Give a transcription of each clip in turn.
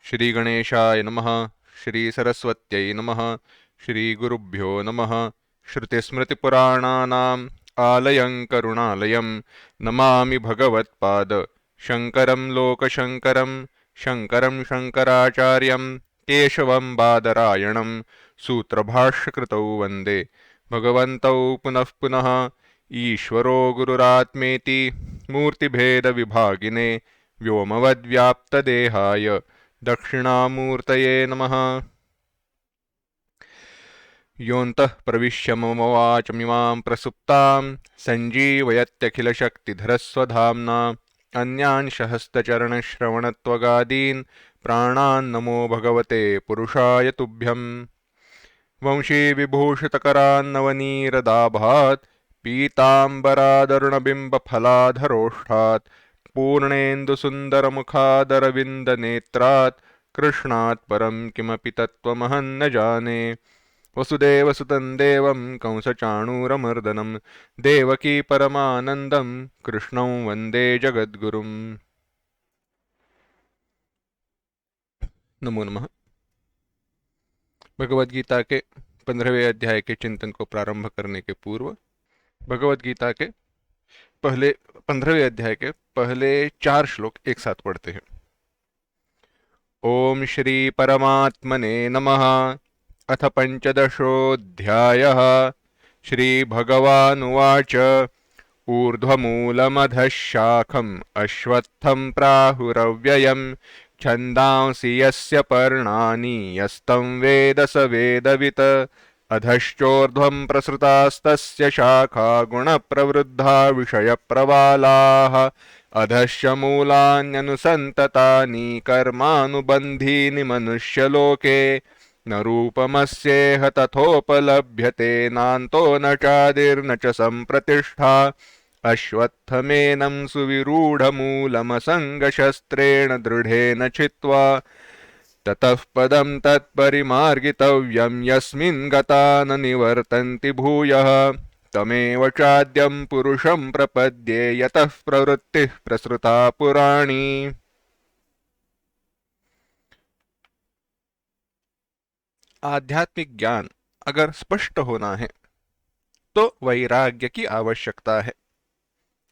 श्री गणेशाय नमः। श्री सरस्वत्यै नमः। श्री गुरुभ्यो नमः। श्रुतिस्मृतिपुराणानाम् आलयं करुणालयं नमामि भगवत्पाद शङ्करं लोकशङ्करं शङ्करं शङ्कराचार्यं केशवं बादरायणं सूत्रभाष्यकृतौ वन्दे भगवन्तौ पुनः पुनः। ईश्वरो गुरुरात्मेति मूर्तिभेदविभागिने व्योमवद्व्याप्तदेहाय दक्षिणामूर्तये नमः। योऽन्तः प्रविश्य मम वाचमिमां प्रसुप्तां सञ्जीवयत्यखिलशक्तिधरस्वधाम्ना अन्यांशहस्तचरणश्रवणत्वगादीन् प्राणान् नमो भगवते पुरुषाय तुभ्यम्। वंशीविभूषितकरान्नवनीरदाभात् पीताम्बरादरुणबिम्बफलाधरोष्ठात् पूर्णेन्दुसुन्दरमुखादरविन्दनेत्रात् कृष्णात् परं किमपि तत्त्वमहं न जाने। वसुदेवसुतं देवं कंसचाणूरमर्दनं देवकी परमानन्दं कृष्णं वन्दे जगद्गुरुम्। नमो नमः। भगवद गीता के 15वें अध्याय के चिंतन को प्रारंभ करने के पूर्व भगवद गीता के पहले 15वें अध्याय के पहले 4 श्लोक एक साथ पढ़ते हैं। ओम श्री परमात्मने नमः। अथ पंचदशोऽध्यायः। श्री भगवानुवाच ऊर्ध्वमूलमधः शाखम् अश्वत्थं प्राहुरव्ययम् छन्दांसि यस्य पर्णानि यस्तं वेद स वेदवित् अधश्चोर्ध्वं प्रसृतास्तस्य शाखा गुणप्रवृद्धा विषयप्रवालाः अधश्च मूलान्यनुसन्ततानि कर्मानुबन्धीनि मनुष्यलोके न रूपमस्येह तथोपलभ्यते नान्तो न चादिर्न च सम्प्रतिष्ठा अश्वत्थमेनं सुविरूढमूलमसङ्गशस्त्रेण दृढेन छित्त्वा ततः पदं तत्परिमार्गितव्यं यस्मिन् गता न निवर्तन्ति भूयः तमेव चाद्यं पुरुषं प्रपद्ये यतः प्रवृत्तिः प्रसृता पुराणी। आध्यात्मिक ज्ञान अगर स्पष्ट होना है तो वैराग्य की आवश्यकता है,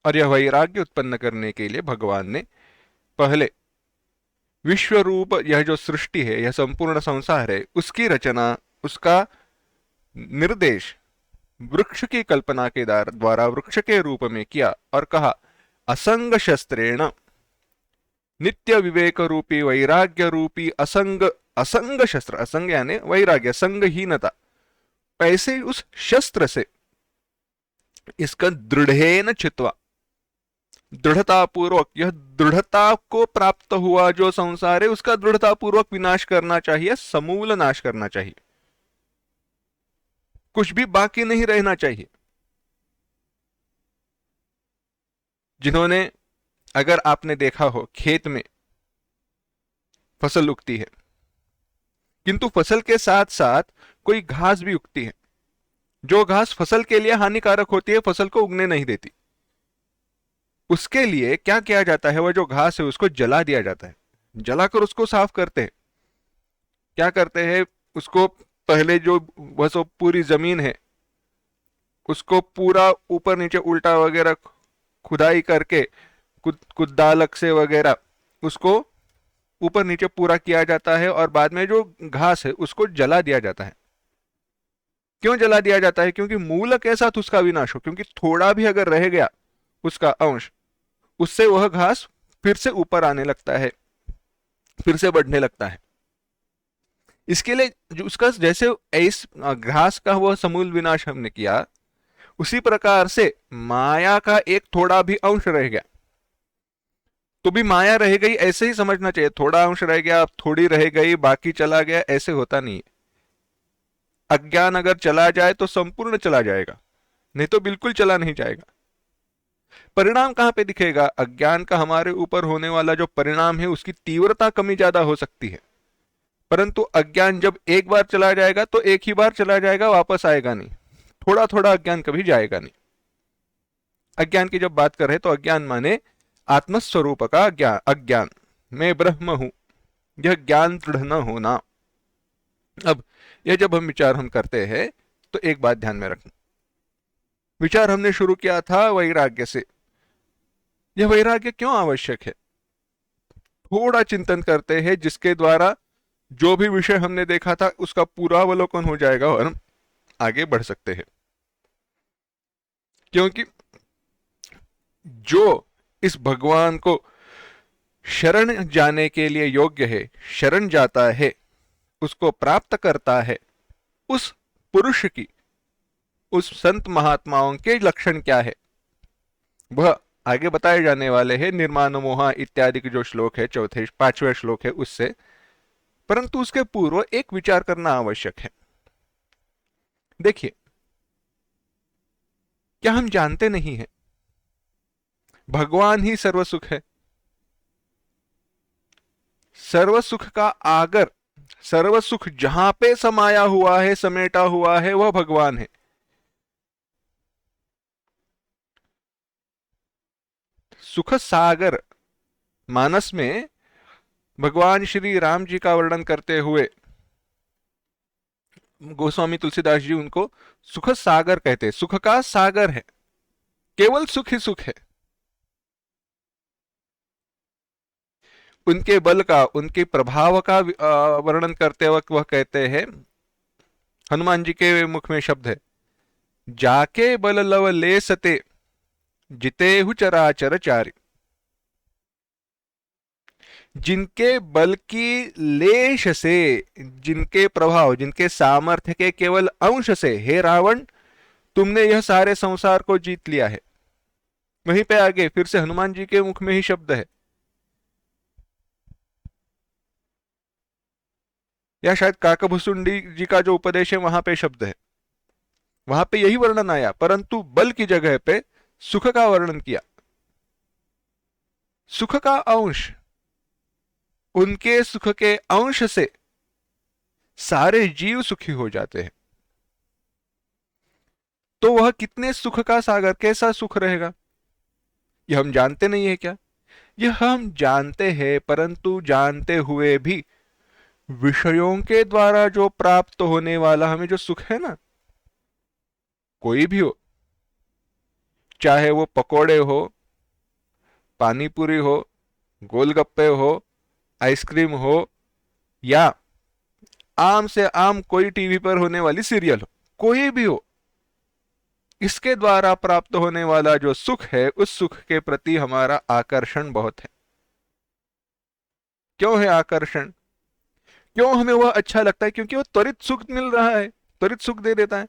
और यह वैराग्य उत्पन्न करने के लिए भगवान ने पहले विश्व रूप, यह जो सृष्टि है, यह संपूर्ण संसार है, उसकी रचना, उसका निर्देश वृक्ष की कल्पना के द्वारा वृक्ष के रूप में किया और कहा असंग शस्त्रेण, नित्य विवेक रूपी वैराग्य रूपी असंग शस्त्र, असंग यानी वैराग्य, संगहीनता, ऐसे उस शस्त्र से इसका दृढ़ेन चित्वा, दृढ़ता पूर्वक, यह दृढ़ता को प्राप्त हुआ जो संसार है उसका दृढ़ता पूर्वक विनाश करना चाहिए, समूल नाश करना चाहिए, कुछ भी बाकी नहीं रहना चाहिए। जिन्होंने, अगर आपने देखा हो, खेत में फसल उगती है किंतु फसल के साथ साथ कोई घास भी उगती है, जो घास फसल के लिए हानिकारक होती है, फसल को उगने नहीं देती। उसके लिए क्या किया जाता है, वह जो घास है उसको जला दिया जाता है, जलाकर उसको साफ करते हैं। क्या करते हैं, उसको पहले जो वह सब पूरी जमीन है उसको पूरा ऊपर नीचे उल्टा वगैरह खुदाई करके कुदालक से वगैरह उसको ऊपर नीचे पूरा किया जाता है, और बाद में जो घास है उसको जला दिया जाता है। क्यों जला दिया जाता है? क्योंकि मूल के साथ उसका विनाश हो, क्योंकि थोड़ा भी अगर रह गया उसका अंश, उससे वह घास फिर से ऊपर आने लगता है, फिर से बढ़ने लगता है। इसके लिए जो उसका, जैसे इस घास का वह समूल विनाश हमने किया, उसी प्रकार से माया का एक थोड़ा भी अंश रह गया तो भी माया रह गई ऐसे ही समझना चाहिए। थोड़ा अंश रह गया, थोड़ी रह गई, बाकी चला गया, ऐसे होता नहीं है। अज्ञान अगर चला जाए तो संपूर्ण चला जाएगा, नहीं तो बिल्कुल चला नहीं जाएगा। परिणाम कहां पे दिखेगा? अज्ञान का हमारे ऊपर होने वाला जो परिणाम है उसकी तीव्रता कमी ज्यादा हो सकती है, परंतु अज्ञान जब एक बार चला जाएगा तो एक ही बार चला जाएगा, वापस आएगा नहीं। थोड़ा थोड़ा अज्ञान कभी जाएगा नहीं। अज्ञान की जब बात कर रहे हैं तो अज्ञान माने आत्मस्वरूप का ज्ञान, अज्ञान, मैं ब्रह्म हूं, यह ज्ञान दृढ़ न होना। अब यह जब हम करते हैं तो एक बात ध्यान में रखना, विचार हमने शुरू किया था वैराग्य से। यह वैराग्य क्यों आवश्यक है? थोड़ा चिंतन करते हैं जिसके द्वारा जो भी विषय हमने देखा था उसका पूरा अवलोकन हो जाएगा और हम आगे बढ़ सकते हैं। क्योंकि जो इस भगवान को शरण जाने के लिए योग्य है, शरण जाता है, उसको प्राप्त करता है, उस पुरुष की, उस संत महात्माओं के लक्षण क्या है वह आगे बताए जाने वाले हैं। निर्माण मोहा इत्यादि के जो श्लोक है, चौथे पांचवें श्लोक है उससे। परंतु उसके पूर्व एक विचार करना आवश्यक है। देखिए, क्या हम जानते नहीं हैं भगवान ही सर्व सुख है? सर्व सुख का आगर, सर्व सुख जहां पे समाया हुआ है, समेटा हुआ है, वह भगवान है। सुख सागर मानस में भगवान श्री राम जी का वर्णन करते हुए गोस्वामी तुलसीदास जी उनको सुख सागर कहते हैं। सुख का सागर है, केवल सुख ही सुख है। उनके बल का, उनके प्रभाव का वर्णन करते वक्त वह कहते हैं, हनुमान जी के मुख में शब्द है, जाके बल लव ले सते जितेहु चराचर चारि। जिनके बल की लेश से, जिनके प्रभाव, जिनके सामर्थ्य के केवल अंश से, हे रावण तुमने यह सारे संसार को जीत लिया है। वहीं पे आगे फिर से हनुमान जी के मुख में ही शब्द है, या शायद काकभुसुंडी जी का जो उपदेश है वहां पे शब्द है, वहां पे यही वर्णन आया, परंतु बल की जगह पे सुख का वर्णन किया। सुख का अंश, उनके सुख के अंश से सारे जीव सुखी हो जाते हैं। तो वह कितने सुख का सागर, कैसा सुख रहेगा? यह हम जानते नहीं है क्या? यह हम जानते हैं, परंतु जानते हुए भी विषयों के द्वारा जो प्राप्त होने वाला हमें जो सुख है ना, कोई भी हो, चाहे वो पकोड़े हो, पानीपुरी हो, गोलगप्पे हो, आइसक्रीम हो, या आम से आम कोई टीवी पर होने वाली सीरियल हो, कोई भी हो, इसके द्वारा प्राप्त होने वाला जो सुख है उस सुख के प्रति हमारा आकर्षण बहुत है। क्यों है आकर्षण? क्यों हमें वह अच्छा लगता है? क्योंकि वह त्वरित सुख मिल रहा है, त्वरित सुख दे देता है।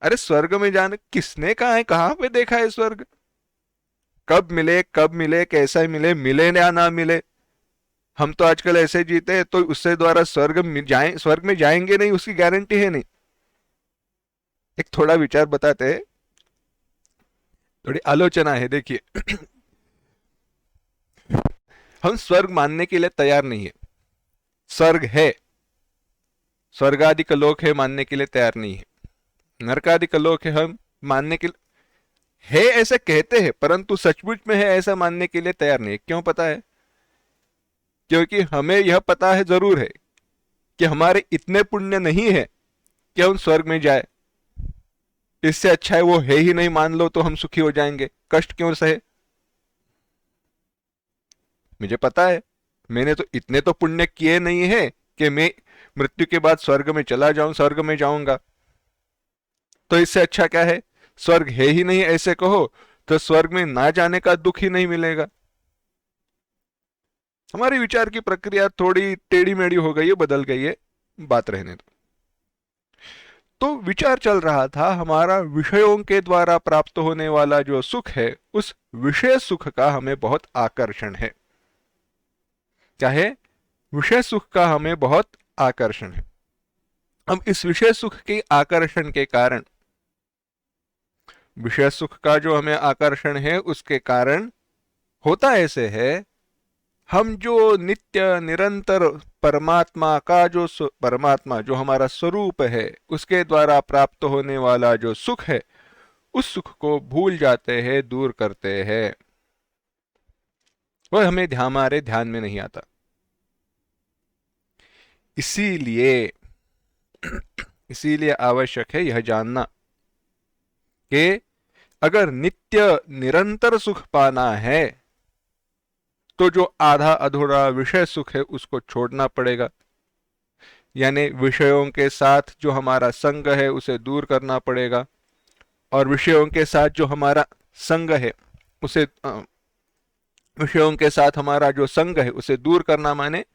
अरे स्वर्ग में जाने किसने कहा है, कहां पे देखा है स्वर्ग? कब मिले, कब मिले, कैसा मिले, मिले या ना मिले। हम तो आजकल ऐसे जीते हैं तो उससे द्वारा स्वर्ग में जाएंगे नहीं, उसकी गारंटी है नहीं। एक थोड़ा विचार बताते हैं, थोड़ी आलोचना है। देखिए हम स्वर्ग मानने के लिए तैयार नहीं है। स्वर्ग है, स्वर्गादि लोक है मानने के लिए तैयार नहीं है। नरकादि लोक है हम मानने के लिए है, ऐसे कहते हैं, परंतु सचमुच में है ऐसा मानने के लिए तैयार नहीं है। क्यों पता है? क्योंकि हमें यह पता है, जरूर है, कि हमारे इतने पुण्य नहीं है कि हम स्वर्ग में जाए। इससे अच्छा है वो है ही नहीं, मान लो तो हम सुखी हो जाएंगे, कष्ट क्यों सहे। मुझे पता है, मैंने तो इतने तो पुण्य किए नहीं है कि मैं मृत्यु के बाद स्वर्ग में चला जाऊं, स्वर्ग में जाऊंगा। तो इससे अच्छा क्या है, स्वर्ग है ही नहीं ऐसे कहो, तो स्वर्ग में ना जाने का दुख ही नहीं मिलेगा। हमारी विचार की प्रक्रिया थोड़ी टेढ़ी मेढ़ी हो गई है, बदल गई है, बात रहने दो। तो विचार चल रहा था, हमारा विषयों के द्वारा प्राप्त होने वाला जो सुख है, उस विषय सुख का हमें बहुत आकर्षण है। क्या है? विषय सुख का हमें बहुत आकर्षण है। अब इस विषय सुख के आकर्षण के कारण, विषय सुख का जो हमें आकर्षण है उसके कारण होता ऐसे है, हम जो नित्य निरंतर परमात्मा का जो परमात्मा जो हमारा स्वरूप है उसके द्वारा प्राप्त होने वाला जो सुख है, उस सुख को भूल जाते हैं, दूर करते हैं। वह हमें हमारे ध्यान में नहीं आता। इसीलिए इसीलिए आवश्यक है यह जानना कि अगर नित्य निरंतर सुख पाना है तो जो आधा अधूरा विषय सुख है उसको छोड़ना पड़ेगा, यानी विषयों के साथ जो हमारा संग है उसे दूर करना पड़ेगा। और विषयों के साथ जो हमारा संग है उसे विषयों के साथ हमारा जो संग है उसे दूर करना माने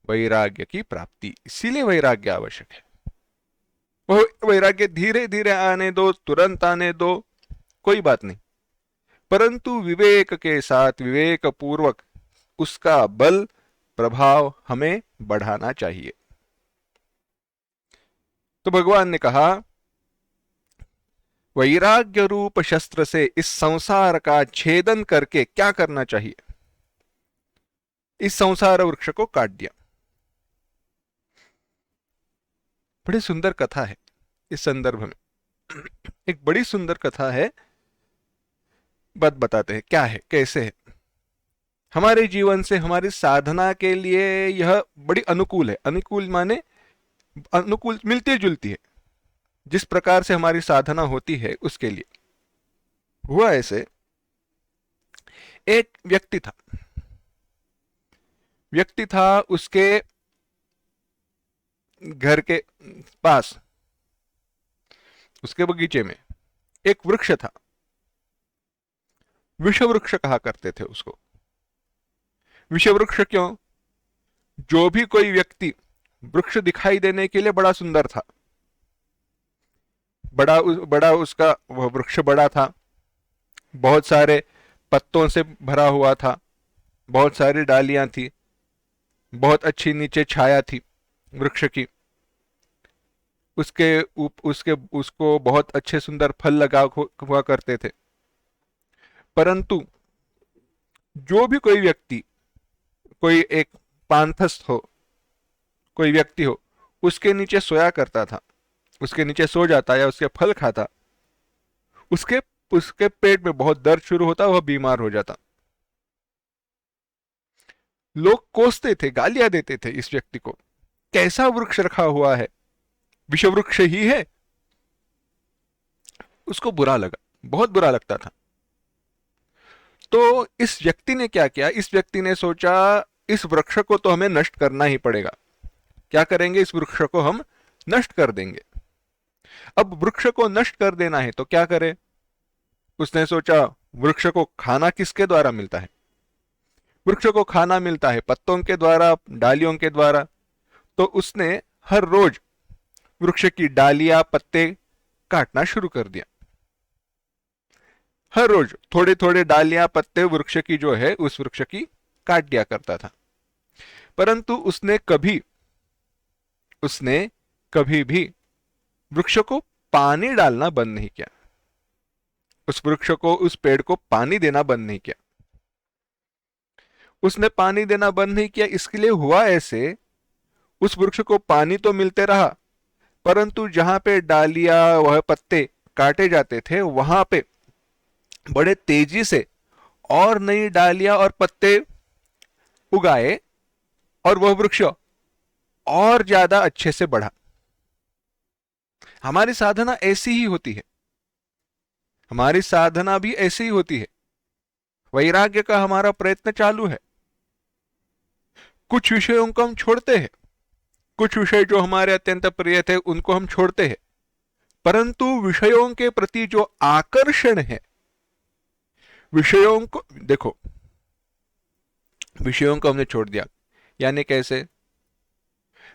वैराग्य की प्राप्ति। इसीलिए वैराग्य आवश्यक है। वह वैराग्य धीरे धीरे आने दो, तुरंत आने दो, कोई बात नहीं, परंतु विवेक के साथ, विवेक पूर्वक उसका बल प्रभाव हमें बढ़ाना चाहिए। तो भगवान ने कहा, वैराग्य रूप शस्त्र से इस संसार का छेदन करके क्या करना चाहिए? इस संसार वृक्ष को काट दिया। बड़ी सुंदर कथा है इस संदर्भ में, एक बड़ी सुंदर कथा है। बात बताते हैं क्या है, कैसे है। हमारे जीवन से, हमारी साधना के लिए यह बड़ी अनुकूल है। अनुकूल माने अनुकूल, मिलती जुलती है। जिस प्रकार से हमारी साधना होती है उसके लिए हुआ ऐसे। एक व्यक्ति था, उसके घर के पास, उसके बगीचे में एक वृक्ष था। विष वृक्ष कहा करते थे उसको। विष वृक्ष क्यों? जो भी कोई व्यक्ति, वृक्ष दिखाई देने के लिए बड़ा सुंदर था, बड़ा उसका वह वृक्ष बड़ा था, बहुत सारे पत्तों से भरा हुआ था, बहुत सारी डालियां थी, बहुत अच्छी नीचे छाया थी वृक्ष की, उसको बहुत अच्छे सुंदर फल लगा हुआ करते थे। परंतु जो भी कोई व्यक्ति, कोई एक पांथस्थ हो, कोई व्यक्ति हो, उसके नीचे सोया करता था, उसके नीचे सो जाता या उसके फल खाता, उसके उसके पेट में बहुत दर्द शुरू होता, वह बीमार हो जाता। लोग कोसते थे, गालियां देते थे इस व्यक्ति को, कैसा वृक्ष रखा हुआ है, विष वृक्ष ही है। उसको बुरा लगा, बहुत बुरा लगता था। तो इस व्यक्ति ने क्या किया? इस व्यक्ति ने सोचा, इस वृक्ष को तो हमें नष्ट करना ही पड़ेगा। क्या करेंगे? इस वृक्ष को हम नष्ट कर देंगे। अब वृक्ष को नष्ट कर देना है तो क्या करे? उसने सोचा, वृक्ष को खाना किसके द्वारा मिलता है? वृक्ष को खाना मिलता है पत्तों के द्वारा, डालियों के द्वारा। तो उसने हर रोज वृक्ष की डालियां, पत्ते काटना शुरू कर दिया। हर रोज थोड़े थोड़े डालियां, पत्ते वृक्ष की जो है, उस वृक्ष की काट दिया करता था। परंतु उसने कभी भी वृक्ष को पानी डालना बंद नहीं किया, उस वृक्ष को, उस पेड़ को पानी देना बंद नहीं किया। उसने पानी देना बंद नहीं किया। इसके लिए हुआ ऐसे, उस वृक्ष को पानी तो मिलते रहा, परंतु जहां पे डालियां, वह पत्ते काटे जाते थे, वहां पे बड़े तेजी से और नई डालियां और पत्ते उगाए और वह वृक्ष और ज्यादा अच्छे से बढ़ा। हमारी साधना ऐसी ही होती है, हमारी साधना भी ऐसी ही होती है। वैराग्य का हमारा प्रयत्न चालू है। कुछ विषयों को हम छोड़ते हैं, कुछ विषय जो हमारे अत्यंत प्रिय थे उनको हम छोड़ते हैं, परंतु विषयों के प्रति जो आकर्षण है, विषयों को देखो, विषयों को हमने छोड़ दिया। यानी कैसे?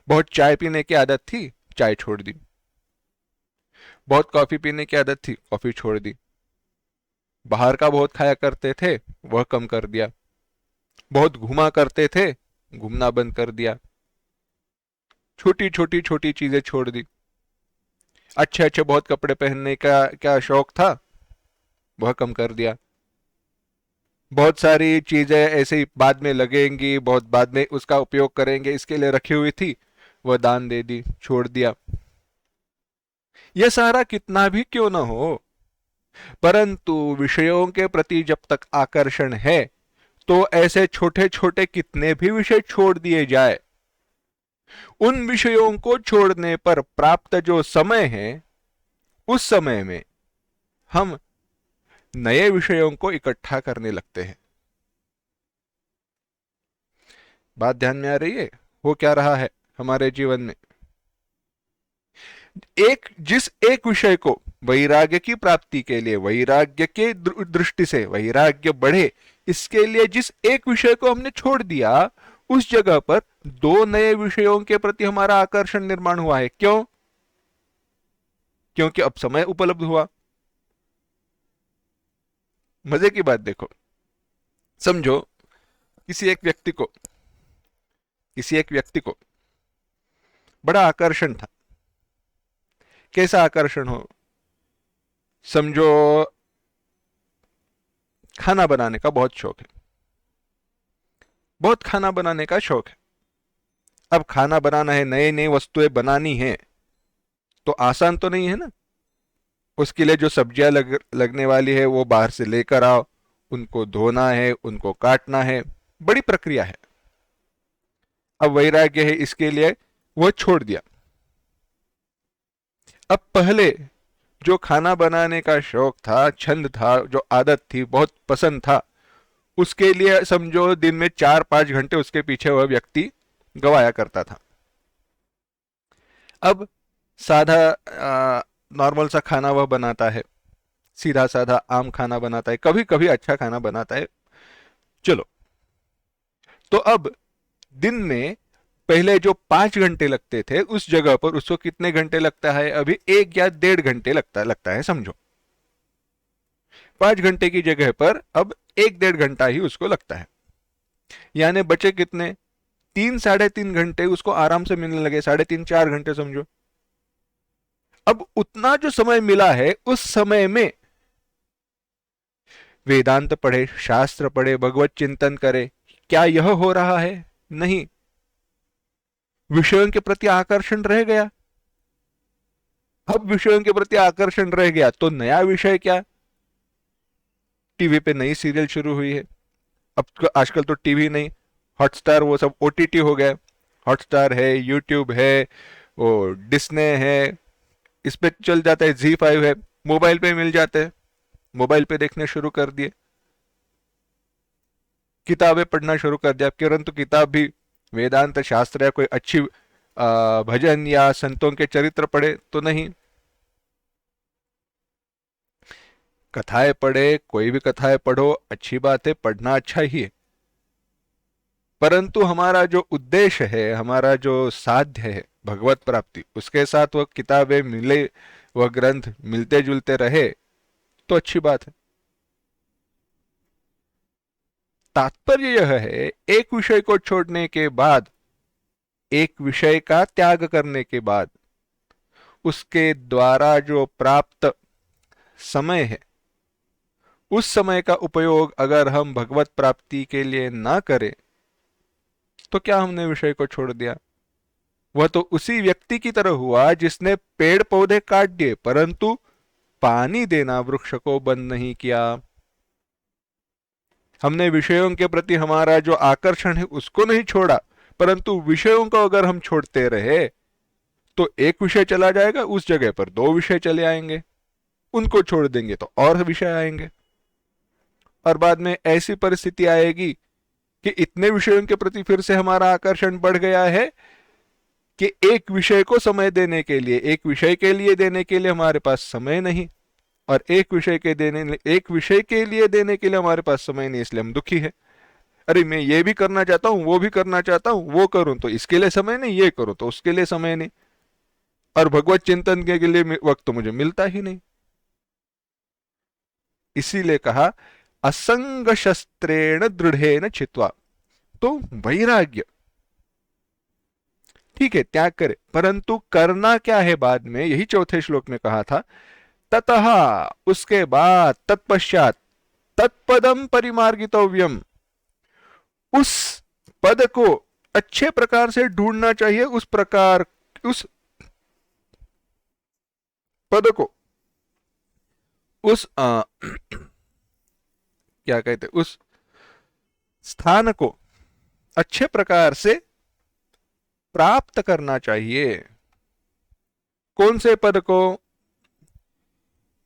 बहुत चाय पीने की आदत थी, चाय छोड़ दी। बहुत कॉफी पीने की आदत थी, कॉफी छोड़ दी। बाहर का बहुत खाया करते थे, वह कम कर दिया। बहुत घूमा करते थे, घूमना बंद कर दिया। छोटी छोटी छोटी चीजें छोड़ दी। अच्छे अच्छे बहुत कपड़े पहनने का क्या शौक था, वह कम कर दिया। बहुत सारी चीजें ऐसे ही बाद में लगेंगी, बहुत बाद में उसका उपयोग करेंगे, इसके लिए रखी हुई थी, वह दान दे दी, छोड़ दिया। यह सारा कितना भी क्यों ना हो, परंतु विषयों के प्रति जब तक आकर्षण है, तो ऐसे छोटे छोटे कितने भी विषय छोड़ दिए जाए, उन विषयों को छोड़ने पर प्राप्त जो समय है, उस समय में हम नए विषयों को इकट्ठा करने लगते हैं। बात ध्यान में आ रही है? हो क्या रहा है हमारे जीवन में? जिस एक विषय को वैराग्य की प्राप्ति के लिए, वैराग्य के दृष्टि से वैराग्य बढ़े, इसके लिए जिस एक विषय को हमने छोड़ दिया, उस जगह पर दो नए विषयों के प्रति हमारा आकर्षण निर्माण हुआ है। क्यों? क्योंकि अब समय उपलब्ध हुआ। मजे की बात देखो, समझो किसी एक व्यक्ति को किसी एक व्यक्ति को बड़ा आकर्षण था। कैसा आकर्षण हो? समझो खाना बनाने का बहुत शौक है, बहुत खाना बनाने का शौक है। अब खाना बनाना है, नई नई वस्तुएं बनानी है, तो आसान तो नहीं है ना। उसके लिए जो सब्जियां लगने वाली है वो बाहर से लेकर आओ, उनको धोना है, उनको काटना है, बड़ी प्रक्रिया है। अब वैराग्य है, इसके लिए वो छोड़ दिया। अब पहले जो खाना बनाने का शौक था, छंद था, जो आदत थी, बहुत पसंद था, उसके लिए समझो दिन में 4-5 घंटे उसके पीछे वह व्यक्ति गवाया करता था। अब साधा नॉर्मल सा खाना वह बनाता है, सीधा साधा आम खाना बनाता है, कभी कभी अच्छा खाना बनाता है, चलो। तो अब दिन में पहले जो 5 घंटे लगते थे, उस जगह पर उसको कितने घंटे लगता है? अभी 1 या 1.5 घंटे लगता है, समझो। 5 घंटे की जगह पर अब 1-1.5 घंटा ही उसको लगता है। यानी बचे कितने? 3-3.5 घंटे उसको आराम से मिलने लगे, 3.5-4 घंटे समझो। अब उतना जो समय मिला है, उस समय में वेदांत पढ़े, शास्त्र पढ़े, भगवत चिंतन करे, क्या यह हो रहा है? नहीं। विषयों के प्रति आकर्षण रह गया। अब विषयों के प्रति आकर्षण रह गया तो नया विषय क्या? टीवी पे नई सीरियल शुरू हुई है। अब तो आजकल तो टीवी नहीं, हॉटस्टार वो सब ओटीटी हो गया। हॉटस्टार है, यूट्यूब है, वो डिस्ने है, इस पे चल जाता है, Z5 है, मोबाइल पे मिल जाते हैं, मोबाइल पे देखने शुरू कर दिए। किताबें पढ़ना शुरू कर दिया, परंतु किताब भी वेदांत शास्त्र या कोई अच्छी भजन या संतों के चरित्र पढ़े तो नहीं। कथाएं पढ़े, कोई भी कथाएं पढ़ो, अच्छी बात है, पढ़ना अच्छा ही है, परंतु हमारा जो उद्देश्य है, हमारा जो साध्य है भगवत प्राप्ति, उसके साथ वह किताबें मिले, वह ग्रंथ मिलते जुलते रहे तो अच्छी बात है। तात्पर्य यह है, एक विषय को छोड़ने के बाद, एक विषय का त्याग करने के बाद, उसके द्वारा जो प्राप्त समय है, उस समय का उपयोग अगर हम भगवत प्राप्ति के लिए ना करें, तो क्या हमने विषय को छोड़ दिया? वह तो उसी व्यक्ति की तरह हुआ जिसने पेड़ पौधे काट दिए, परंतु पानी देना वृक्ष को बंद नहीं किया। हमने विषयों के प्रति हमारा जो आकर्षण है उसको नहीं छोड़ा, परंतु विषयों को अगर हम छोड़ते रहे तो एक विषय चला जाएगा, उस जगह पर दो विषय चले आएंगे, उनको छोड़ देंगे तो और विषय आएंगे, और बाद में ऐसी परिस्थिति आएगी कि इतने विषयों के प्रति फिर से हमारा आकर्षण बढ़ गया है कि एक विषय को समय देने के लिए, एक विषय के लिए देने के लिए हमारे पास समय नहीं, और एक विषय के लिए देने के लिए हमारे पास समय नहीं, इसलिए हम दुखी है। अरे मैं ये भी करना चाहता हूं, वो भी करना चाहता हूं, वो करूं तो इसके लिए समय नहीं, ये करूं तो उसके लिए समय नहीं। और भगवत चिंतन के लिए वक्त तो मुझे मिलता ही नहीं। इसीलिए कहा असंग शस्त्रेण दृढ़ेन छित्वा। तो वैराग्य ठीक है, त्याग करे, परंतु करना क्या है बाद में, यही चौथे श्लोक में कहा था, ततः उसके बाद, तत्पश्चात तत्पदम परिमार्गितव्यम, उस पद को अच्छे प्रकार से ढूंढना चाहिए, उस प्रकार, उस पद को, उस क्या कहते, उस स्थान को अच्छे प्रकार से प्राप्त करना चाहिए। कौन से पद को?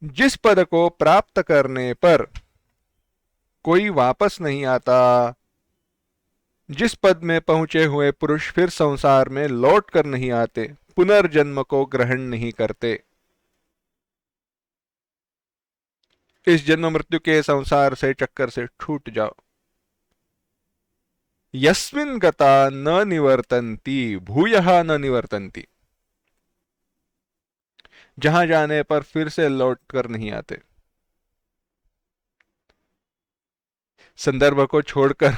जिस पद को प्राप्त करने पर कोई वापस नहीं आता, जिस पद में पहुंचे हुए पुरुष फिर संसार में लौट कर नहीं आते, पुनर्जन्म को ग्रहण नहीं करते, इस जन्म मृत्यु के संसार से, चक्कर से छूट जाओ। यस्मिन् गता न निवर्तन्ति भूयः न निवर्तन्ति, जहां जाने पर फिर से लौट कर नहीं आते। संदर्भ को छोड़कर,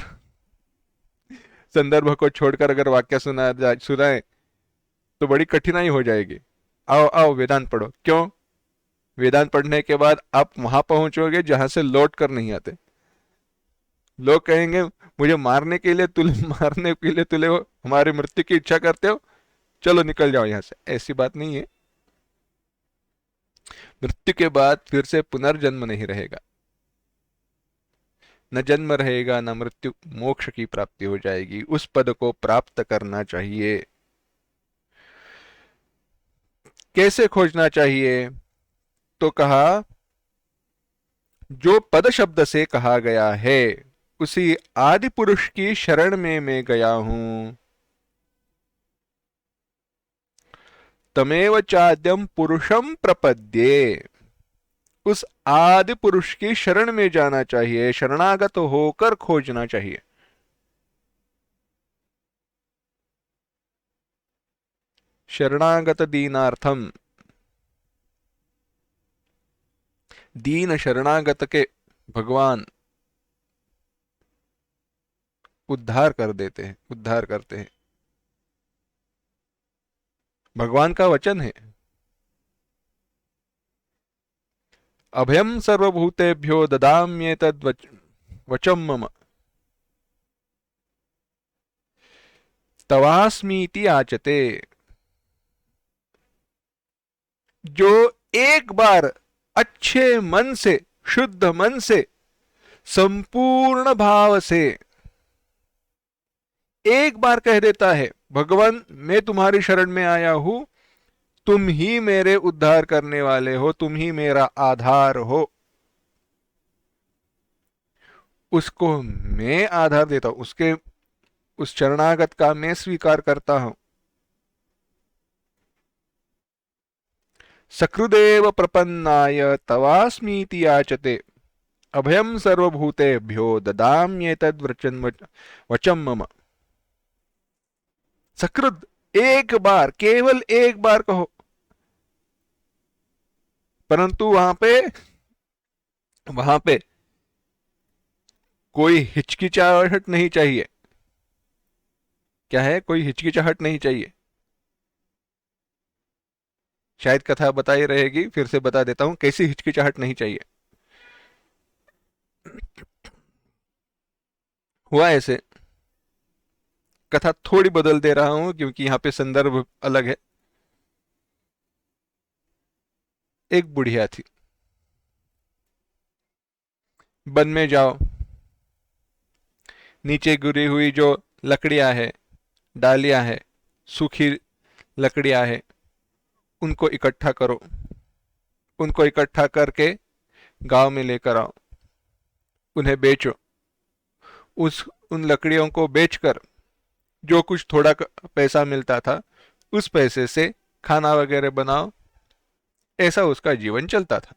संदर्भ को छोड़कर अगर वाक्य सुनाए तो बड़ी कठिनाई हो जाएगी। आओ आओ वेदांत पढ़ो। क्यों? वेदांत पढ़ने के बाद आप वहां पहुंचोगे जहां से लौट कर नहीं आते। लोग कहेंगे मुझे मारने के लिए तुले हो, हमारी मृत्यु की इच्छा करते हो, चलो निकल जाओ यहां से। ऐसी बात नहीं है। मृत्यु के बाद फिर से पुनर्जन्म नहीं रहेगा, न जन्म रहेगा न मृत्यु, मोक्ष की प्राप्ति हो जाएगी। उस पद को प्राप्त करना चाहिए। कैसे खोजना चाहिए? तो कहा जो पद शब्द से कहा गया है उसी आदि पुरुष की शरण में मैं गया हूं। तमेव चाद्यम पुरुषम प्रपद्ये, उस आदि पुरुष की शरण में जाना चाहिए, शरणागत होकर खोजना चाहिए। शरणागत दीनार्थम, दीन शरणागत के भगवान उद्धार कर देते हैं, उद्धार करते हैं। भगवान का वचन है, अभयम सर्वभूतेभ्यो ददाम्येतद् वचम मम तवास्मीति आचते। जो एक बार अच्छे मन से, शुद्ध मन से, संपूर्ण भाव से एक बार कह देता है भगवान मैं तुम्हारी शरण में आया हूं, तुम ही मेरे उद्धार करने वाले हो, तुम ही मेरा आधार हो, उसको मैं आधार देता हूं, उसके उस शरणागत का मैं स्वीकार करता हूं। सकृदेव प्रपन्नाय तवास्मीति याचते, अभयम सर्वभूतेभ्यो ददाम्येतद् वचम मम। सकृद, एक बार, केवल एक बार कहो, परंतु वहां पे कोई हिचकिचाहट नहीं चाहिए। क्या है? कोई हिचकिचाहट नहीं चाहिए। शायद कथा बताई रहेगी, फिर से बता देता हूं कैसी हिचकिचाहट नहीं चाहिए। हुआ ऐसे, कथा थोड़ी बदल दे रहा हूं क्योंकि यहां पे संदर्भ अलग है। एक बुढ़िया थी, वन में जाओ, नीचे गिरी हुई जो लकड़ियां है, डालियां है, सूखी लकड़ियां है, उनको इकट्ठा करो, उनको इकट्ठा करके गांव में लेकर आओ, उन्हें बेचो, उस उन लकड़ियों को बेचकर जो कुछ थोड़ा पैसा मिलता था उस पैसे से खाना वगैरह बनाओ। ऐसा उसका जीवन चलता था।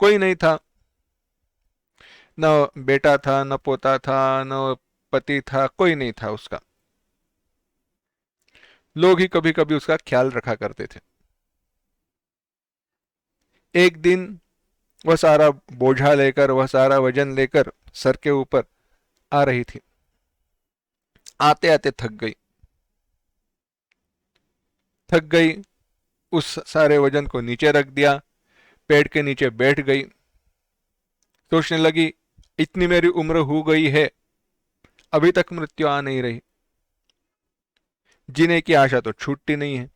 कोई नहीं था, न बेटा था, न पोता था, न पति था, कोई नहीं था उसका। लोग ही कभी कभी उसका ख्याल रखा करते थे। एक दिन वह सारा बोझा लेकर, वह सारा वजन लेकर सर के ऊपर आ रही थी। आते आते थक गई। उस सारे वजन को नीचे रख दिया, पेड़ के नीचे बैठ गई। सोचने लगी, इतनी मेरी उम्र हो गई है, अभी तक मृत्यु आ नहीं रही, जीने की आशा तो छूटती नहीं है,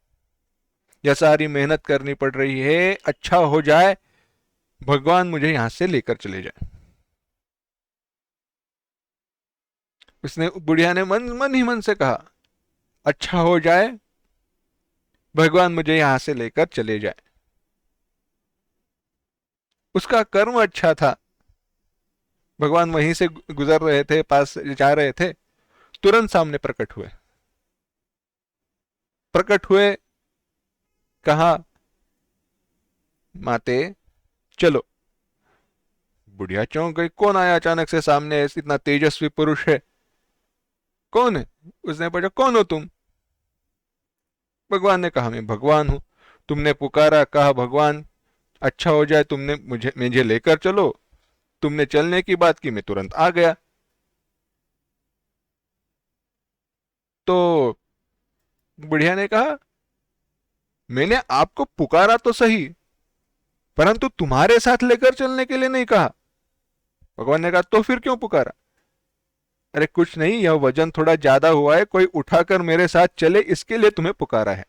यह सारी मेहनत करनी पड़ रही है, अच्छा हो जाए भगवान मुझे यहां से लेकर चले जाए। उसने, बुढ़िया ने मन मन ही मन से कहा, अच्छा हो जाए भगवान मुझे यहां से लेकर चले जाए। उसका कर्म अच्छा था, भगवान वहीं से गुजर रहे थे, पास जा रहे थे, तुरंत सामने प्रकट हुए, कहा, माते चलो। बुढ़िया चौंक गई, कौन आया अचानक से सामने, इतना तेजस्वी पुरुष है, कौन है? उसने पूछा, कौन हो तुम? भगवान ने कहा, मैं भगवान हूं। तुमने पुकारा, कहा भगवान अच्छा हो जाए, तुमने मुझे लेकर चलो, तुमने चलने की बात की, मैं तुरंत आ गया। तो बुढ़िया ने कहा, मैंने आपको पुकारा तो सही, परंतु तुम्हारे साथ लेकर चलने के लिए नहीं कहा। भगवान ने कहा, तो फिर क्यों पुकारा? अरे कुछ नहीं, यह वजन थोड़ा ज्यादा हुआ है, कोई उठाकर मेरे साथ चले, इसके लिए तुम्हें पुकारा है।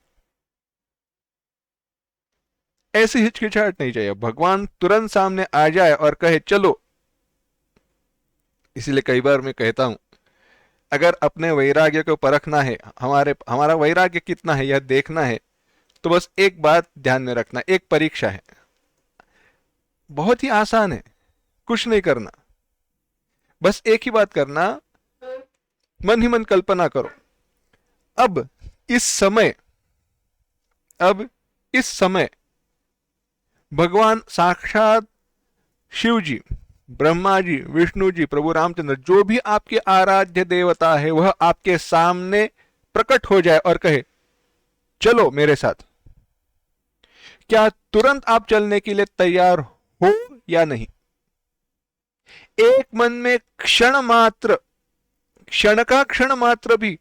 ऐसी हिचकिचाहट नहीं चाहिए, भगवान तुरंत सामने आ जाए और कहे चलो। इसलिए कई बार मैं कहता हूं, अगर अपने वैराग्य को परखना है, हमारा वैराग्य कितना है यह देखना है, तो बस एक बात ध्यान में रखना, एक परीक्षा है, बहुत ही आसान है, कुछ नहीं करना, बस एक ही बात करना, मन ही मन कल्पना करो, अब इस समय अब इस समय भगवान साक्षात शिव जी, ब्रह्मा जी, विष्णु जी, प्रभु रामचंद्र, जो भी आपके आराध्य देवता है, वह आपके सामने प्रकट हो जाए और कहे चलो मेरे साथ। क्या तुरंत आप चलने के लिए तैयार हो या नहीं? एक मन में क्षण मात्र भी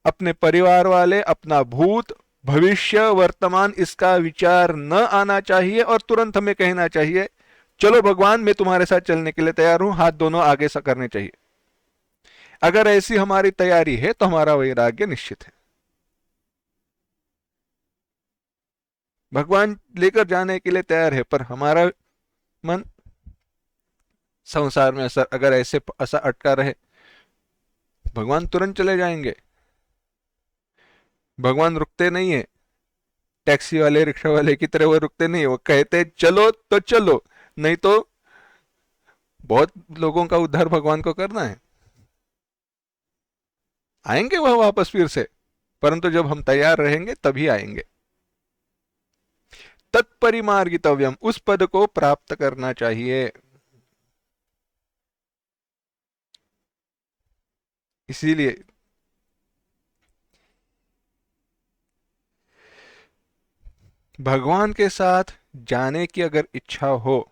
अपने परिवार वाले, अपना भूत, भविष्य, वर्तमान, इसका विचार न आना चाहिए और तुरंत हमें कहना चाहिए चलो भगवान मैं तुम्हारे साथ चलने के लिए तैयार हूं, हाथ दोनों आगे सा करने चाहिए। अगर ऐसी हमारी तैयारी है तो हमारा वैराग्य निश्चित है। भगवान लेकर जाने के लिए तैयार है, पर हमारा मन संसार में असर अगर ऐसे ऐसा अटका रहे, भगवान तुरंत चले जाएंगे। भगवान रुकते नहीं है, टैक्सी वाले, रिक्शा वाले की तरह वो रुकते नहीं है, वो कहते चलो तो चलो, नहीं तो बहुत लोगों का उद्धार भगवान को करना है। आएंगे वह वापस फिर से, परंतु जब हम तैयार रहेंगे तभी आएंगे। तत्परिमार्गितव्यम, उस पद को प्राप्त करना चाहिए। इसीलिए भगवान के साथ जाने की अगर इच्छा हो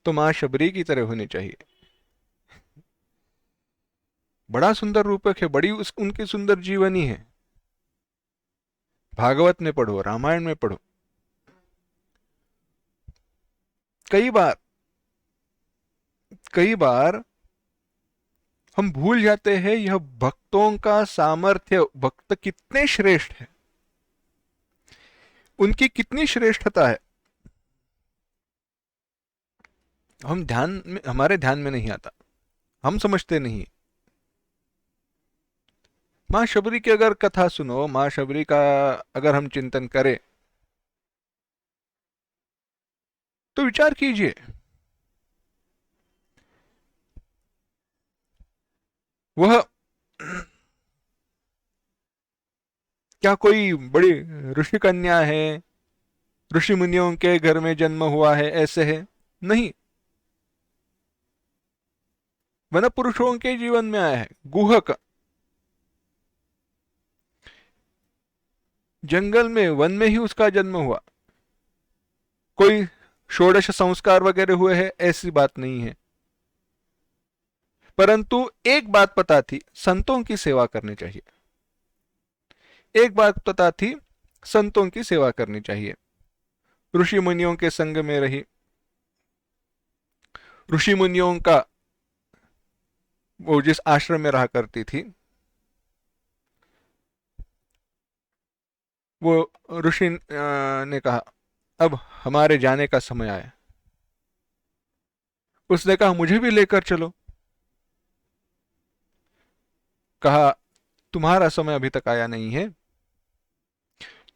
तो मां शबरी की तरह होनी चाहिए। बड़ा सुंदर रूपक है, बड़ी उनकी सुंदर जीवनी है। भागवत में पढ़ो, रामायण में पढ़ो, कई बार कई बार हम भूल जाते हैं यह भक्तों का सामर्थ्य, भक्त कितने श्रेष्ठ है, उनकी कितनी श्रेष्ठता है, हमारे ध्यान में नहीं आता, हम समझते नहीं। मां शबरी की अगर कथा सुनो, मां शबरी का अगर हम चिंतन करें, तो विचार कीजिए, वह क्या कोई बड़ी ऋषि कन्या है, ऋषि मुनियों के घर में जन्म हुआ है, ऐसे है? नहीं, वन पुरुषों के जीवन में आया है, गुहक, जंगल में, वन में ही उसका जन्म हुआ। कोई षोडश संस्कार वगैरह हुए हैं ऐसी बात नहीं है। परंतु एक बात पता थी, संतों की सेवा करनी चाहिए। एक बात पता थी, संतों की सेवा करनी चाहिए। ऋषि मुनियों के संग में रही, ऋषि मुनियों का वो जिस आश्रम में रहा करती थी, वो ऋषि ने कहा अब हमारे जाने का समय आया। उसने कहा मुझे भी लेकर चलो। कहा तुम्हारा समय अभी तक आया नहीं है,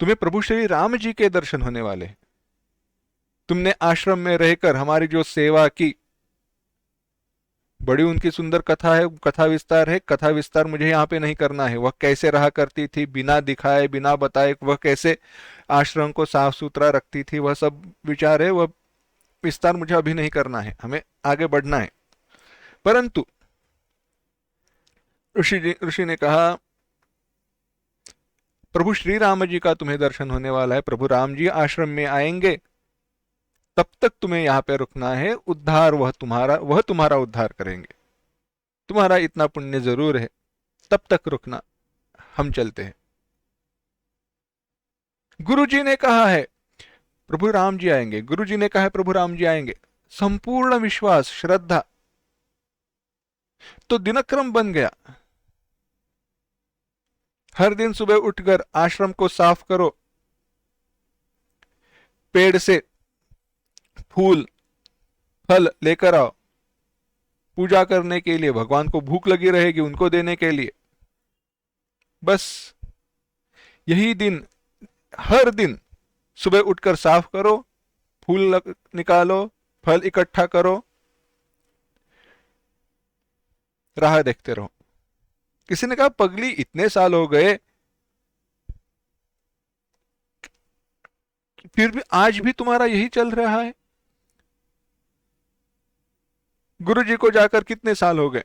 तुम्हें प्रभु श्री राम जी के दर्शन होने वाले हैं। तुमने आश्रम में रहकर हमारी जो सेवा की, बड़ी उनकी सुंदर कथा है, कथा विस्तार है, कथा विस्तार मुझे यहाँ पे नहीं करना है। वह कैसे रहा करती थी बिना दिखाए बिना बताए, वह कैसे आश्रम को साफ सुथरा रखती थी, वह सब विचार है, वह विस्तार मुझे अभी नहीं करना है, हमें आगे बढ़ना है। परंतु ऋषि ने कहा प्रभु श्री राम जी का तुम्हें दर्शन होने वाला है, प्रभु राम जी आश्रम में आएंगे, तब तक तुम्हें यहाँ पे रुकना है। उद्धार वह तुम्हारा उद्धार करेंगे, तुम्हारा इतना पुण्य जरूर है, तब तक रुकना, हम चलते हैं। गुरु जी ने कहा है प्रभु राम जी आएंगे, गुरु जी ने कहा है प्रभु राम जी आएंगे, संपूर्ण विश्वास श्रद्धा, तो दिनक्रम बन गया। हर दिन सुबह उठकर आश्रम को साफ करो, पेड़ से फूल फल लेकर आओ, पूजा करने के लिए, भगवान को भूख लगी रहेगी उनको देने के लिए। बस यही दिन, हर दिन सुबह उठकर साफ करो, फूल निकालो, फल इकट्ठा करो, राह देखते रहो। किसी ने कहा पगली इतने साल हो गए फिर भी आज भी तुम्हारा यही चल रहा है? गुरु जी को जाकर कितने साल हो गए?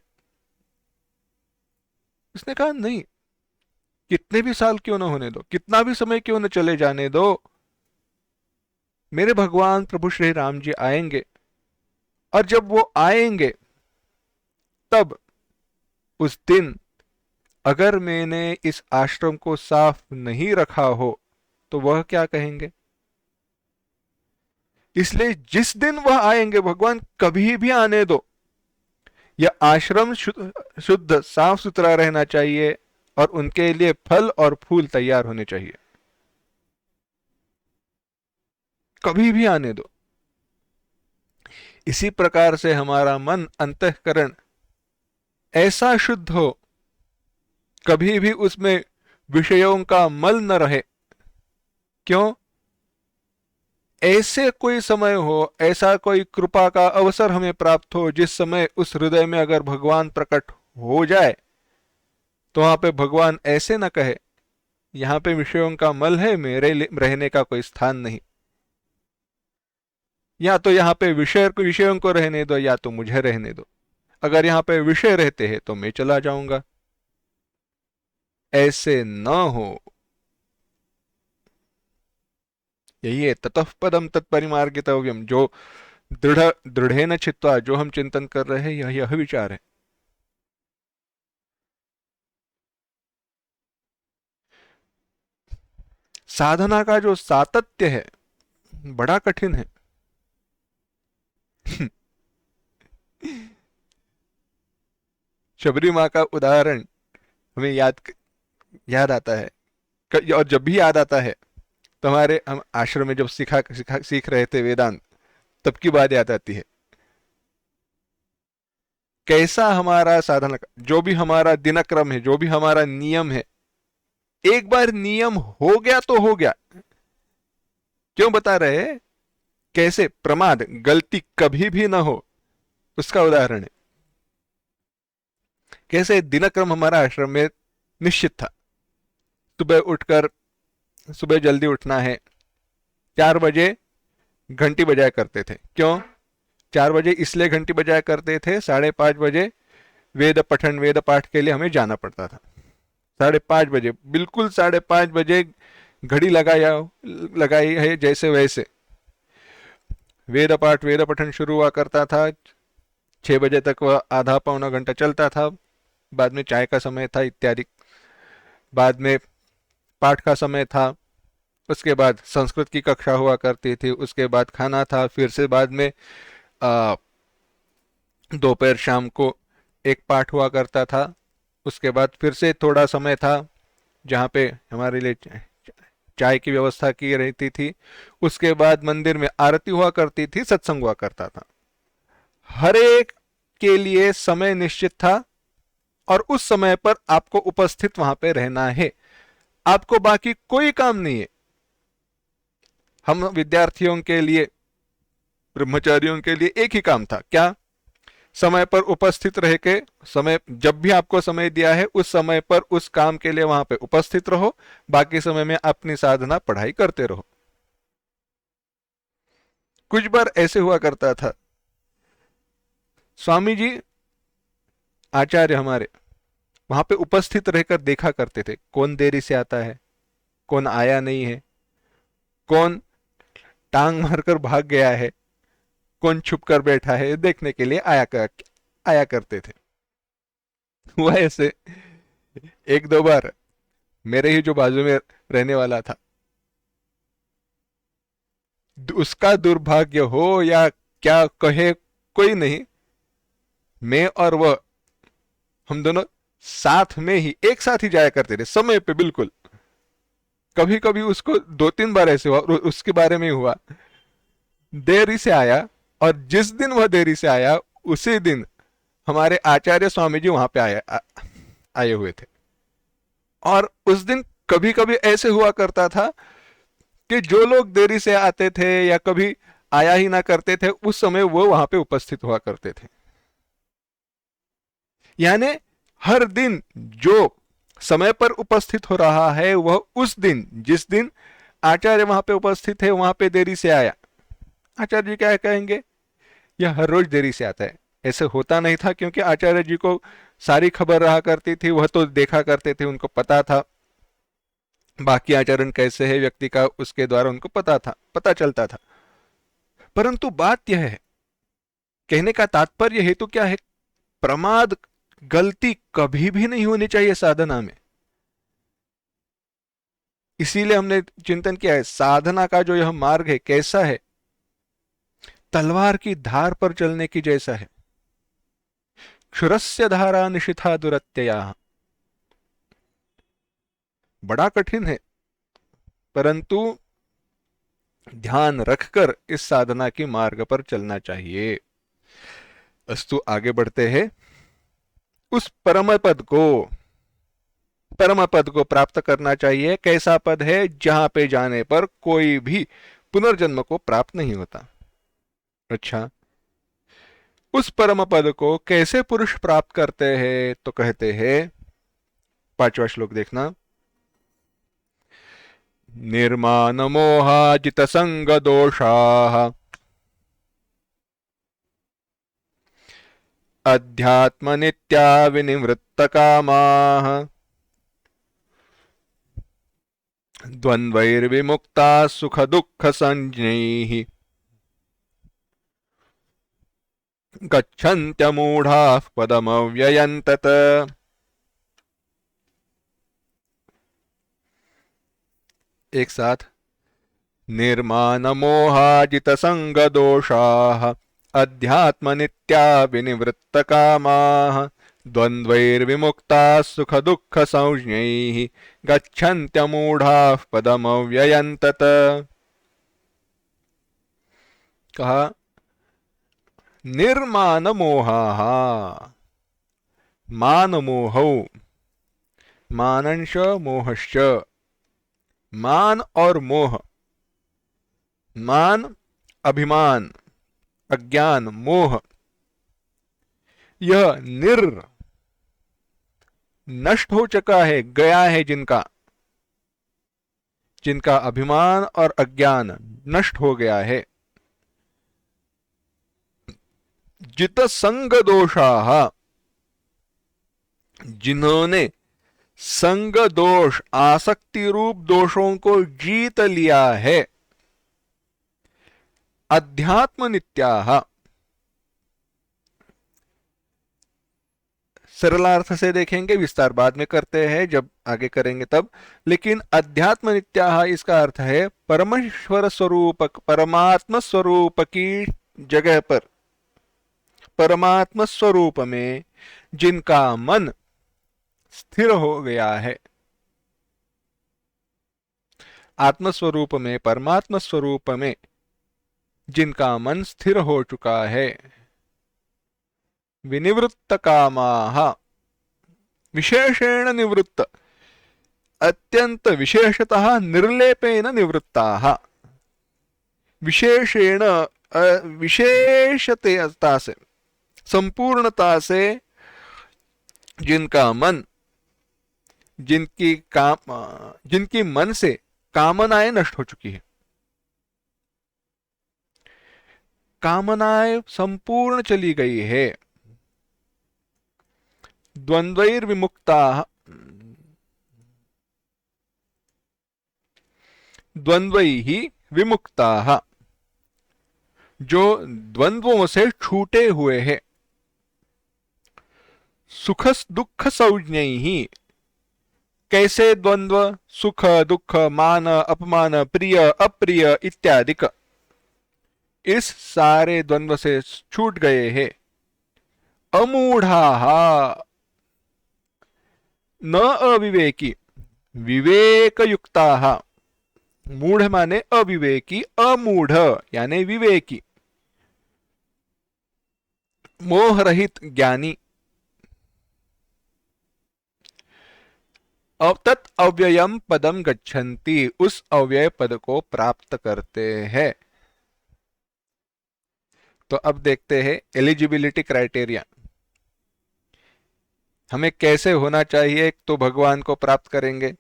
उसने कहा नहीं, कितने भी साल क्यों ना होने दो, कितना भी समय क्यों न चले जाने दो, मेरे भगवान प्रभु श्री राम जी आएंगे, और जब वो आएंगे तब उस दिन अगर मैंने इस आश्रम को साफ नहीं रखा हो तो वह क्या कहेंगे। इसलिए जिस दिन वह आएंगे, भगवान कभी भी आने दो, यह आश्रम शुद्ध साफ सुथरा रहना चाहिए और उनके लिए फल और फूल तैयार होने चाहिए। कभी भी आने दो। इसी प्रकार से हमारा मन, अंतःकरण ऐसा शुद्ध हो, कभी भी उसमें विषयों का मल न रहे। क्यों? ऐसे कोई समय हो, ऐसा कोई कृपा का अवसर हमें प्राप्त हो जिस समय उस हृदय में अगर भगवान प्रकट हो जाए तो वहां पे भगवान ऐसे न कहे यहां पे विषयों का मल है, मेरे रहने का कोई स्थान नहीं, या तो यहाँ पे विषयों को रहने दो या तो मुझे रहने दो। अगर यहाँ पे विषय रहते हैं तो मैं चला जाऊंगा। ऐसे न हो। यही है ततः पदम तत्परिमार्गितव्यम, जो दृढ़ेन चित्वा, जो हम चिंतन कर रहे हैं, यह विचार है। साधना का जो सातत्य है बड़ा कठिन है। शबरी माँ का उदाहरण हमें याद आता है, और जब भी याद आता है तो हम आश्रम में जब सीख रहे थे वेदांत, तब की बात याद आती है। कैसा हमारा साधना, जो भी हमारा दिनक्रम है, जो भी हमारा नियम है, एक बार नियम हो गया तो हो गया। क्यों बता रहे? कैसे प्रमाद, गलती कभी भी ना हो, उसका उदाहरण है। कैसे दिनक्रम हमारा आश्रम में निश्चित था। सुबह उठकर, सुबह जल्दी उठना है, 4 बजे घंटी बजाया करते थे। क्यों 4 बजे? इसलिए घंटी बजाया करते थे, 5:30 बजे वेद पाठ के लिए हमें जाना पड़ता था। 5:30 बजे, बिल्कुल 5:30 बजे घड़ी लगाई है जैसे वैसे। वेद पठन शुरू हुआ करता था, 6 बजे तक वह आधा पौना घंटा चलता था। बाद में चाय का समय था इत्यादि। बाद में पाठ का समय था। उसके बाद संस्कृत की कक्षा हुआ करती थी। उसके बाद खाना था। फिर से बाद में आ, दोपहर शाम को एक पाठ हुआ करता था। उसके बाद फिर से थोड़ा समय था जहाँ पे हमारे लिए चाय की व्यवस्था की रहती थी। उसके बाद मंदिर में आरती हुआ करती थी, सत्संग हुआ करता था। हर एक के लिए समय निश्चित था और उस समय पर आपको उपस्थित वहां पे रहना है। आपको बाकी कोई काम नहीं है। हम विद्यार्थियों के लिए, ब्रह्मचारियों के लिए एक ही काम था, क्या? समय पर उपस्थित रह के, समय जब भी आपको समय दिया है उस समय पर उस काम के लिए वहां पे उपस्थित रहो। बाकी समय में अपनी साधना पढ़ाई करते रहो। कुछ बार ऐसे हुआ करता था, स्वामी जी आचार्य हमारे वहां पे उपस्थित रहकर देखा करते थे कौन देरी से आता है, कौन आया नहीं है, कौन टांग मारकर भाग गया है, कौन छुप कर बैठा है, देखने के लिए आया करते थे। हुआ ऐसे एक दो बार, मेरे ही जो बाजू में रहने वाला था, उसका दुर्भाग्य हो या क्या कहे कोई नहीं, मैं और वह, हम दोनों साथ में ही एक साथ ही जाया करते थे समय पे बिल्कुल। कभी कभी उसको 2-3 बार ऐसे हुआ, उसके बारे में हुआ, देरी से आया, और जिस दिन वह देरी से आया उसी दिन हमारे आचार्य स्वामी जी वहां पे आए हुए थे। और उस दिन कभी कभी ऐसे हुआ करता था कि जो लोग देरी से आते थे या कभी आया ही ना करते थे, उस समय वो वहां पे उपस्थित हुआ करते थे। यानी हर दिन जो समय पर उपस्थित हो रहा है वह उस दिन, जिस दिन आचार्य वहां पे उपस्थित है, वहां पे देरी से आया, आचार्य जी क्या कहेंगे, यह हर रोज देरी से आता है। ऐसे होता नहीं था, क्योंकि आचार्य जी को सारी खबर रहा करती थी, वह तो देखा करते थे, उनको पता था बाकी आचरण कैसे है व्यक्ति का, उसके द्वारा उनको पता चलता था। परंतु बात यह है, कहने का तात्पर्य हेतु क्या है, प्रमाद, गलती कभी भी नहीं होनी चाहिए साधना में। इसीलिए हमने चिंतन किया है, साधना का जो यह मार्ग है कैसा है, तलवार की धार पर चलने की जैसा है। क्षुरस्य धारा निशिथा दुरत्यया, बड़ा कठिन है, परंतु ध्यान रखकर इस साधना की मार्ग पर चलना चाहिए। अस्तु, आगे बढ़ते हैं। उस परम पद को प्राप्त करना चाहिए। कैसा पद है? जहां पे जाने पर कोई भी पुनर्जन्म को प्राप्त नहीं होता। अच्छा, उस परम पद को कैसे पुरुष प्राप्त करते हैं? तो कहते हैं, 5वां श्लोक देखना, निर्माण मोहाजित संग दोषा अध्यात्म नित्या विनिवृत्त कामाः द्वंद्वैर्विमुक्ता सुख दुख संज्ञैः गच्छन्त्यमूढ़ाः पदमव्ययम् तत्। एक साथ, निर्माण मोहाजित संग दोषाः अध्यात्म नित्या विनिवृत्त कामाः द्वंद्वैर्विमुक्ताः सुख दुख संज्ञैः गच्छन्त्यमूढ़ाः पदमव्ययम् तत्। कहा, निर्माण मोहाः, मान मोहौ, मानंश मोहश्च, मान और मोह, मान अभिमान, अज्ञान, मोह, यह नष्ट हो चुका है, गया है, जिनका जिनका अभिमान और अज्ञान नष्ट हो गया है। जित संग दोषाः, जिन्होंने संग दोष, आसक्ति रूप दोषों को जीत लिया है। अध्यात्म नित्याः, सरलार्थ से देखेंगे, विस्तार बाद में करते हैं जब आगे करेंगे तब। लेकिन अध्यात्म नित्याः इसका अर्थ है परमेश्वर स्वरूप, परमात्म स्वरूप की जगह पर, परमात्म स्वरूप में जिनका मन स्थिर हो गया है, आत्मस्वरूप में, परमात्म स्वरूप में जिनका मन स्थिर हो चुका है। विनिवृत्त कामाः, विशेषेण निवृत्त, अत्यंत विशेषतः निर्लेपेन निवृत्ताः, विशेषेण विशेषता से, संपूर्णता से जिनका मन, जिनकी मन से कामनाएं नष्ट हो चुकी है, कामनाएं संपूर्ण चली गई है। द्वंद्वैर्विमुक्ताः, द्वंद्वैः विमुक्ताः, जो द्वंद्वों से छूटे हुए हैं। सुख दुख संज्ञैः, कैसे द्वंद्व, सुख दुख, मान अपमान, प्रिय अप्रिय इत्यादि, इस सारे द्वंद्व से छूट गए हैं। अमूढ़ाः, न अविवेकी, विवेकयुक्ताः, मूढ़ माने अविवेकी, अमूढ़ यानी विवेकी, मोहरहित ज्ञानी, तत् अव्ययम पदम गच्छन्ति, उस अव्यय पद को प्राप्त करते हैं। तो अब देखते हैं एलिजिबिलिटी क्राइटेरिया, हमें कैसे होना चाहिए तो भगवान को प्राप्त करेंगे,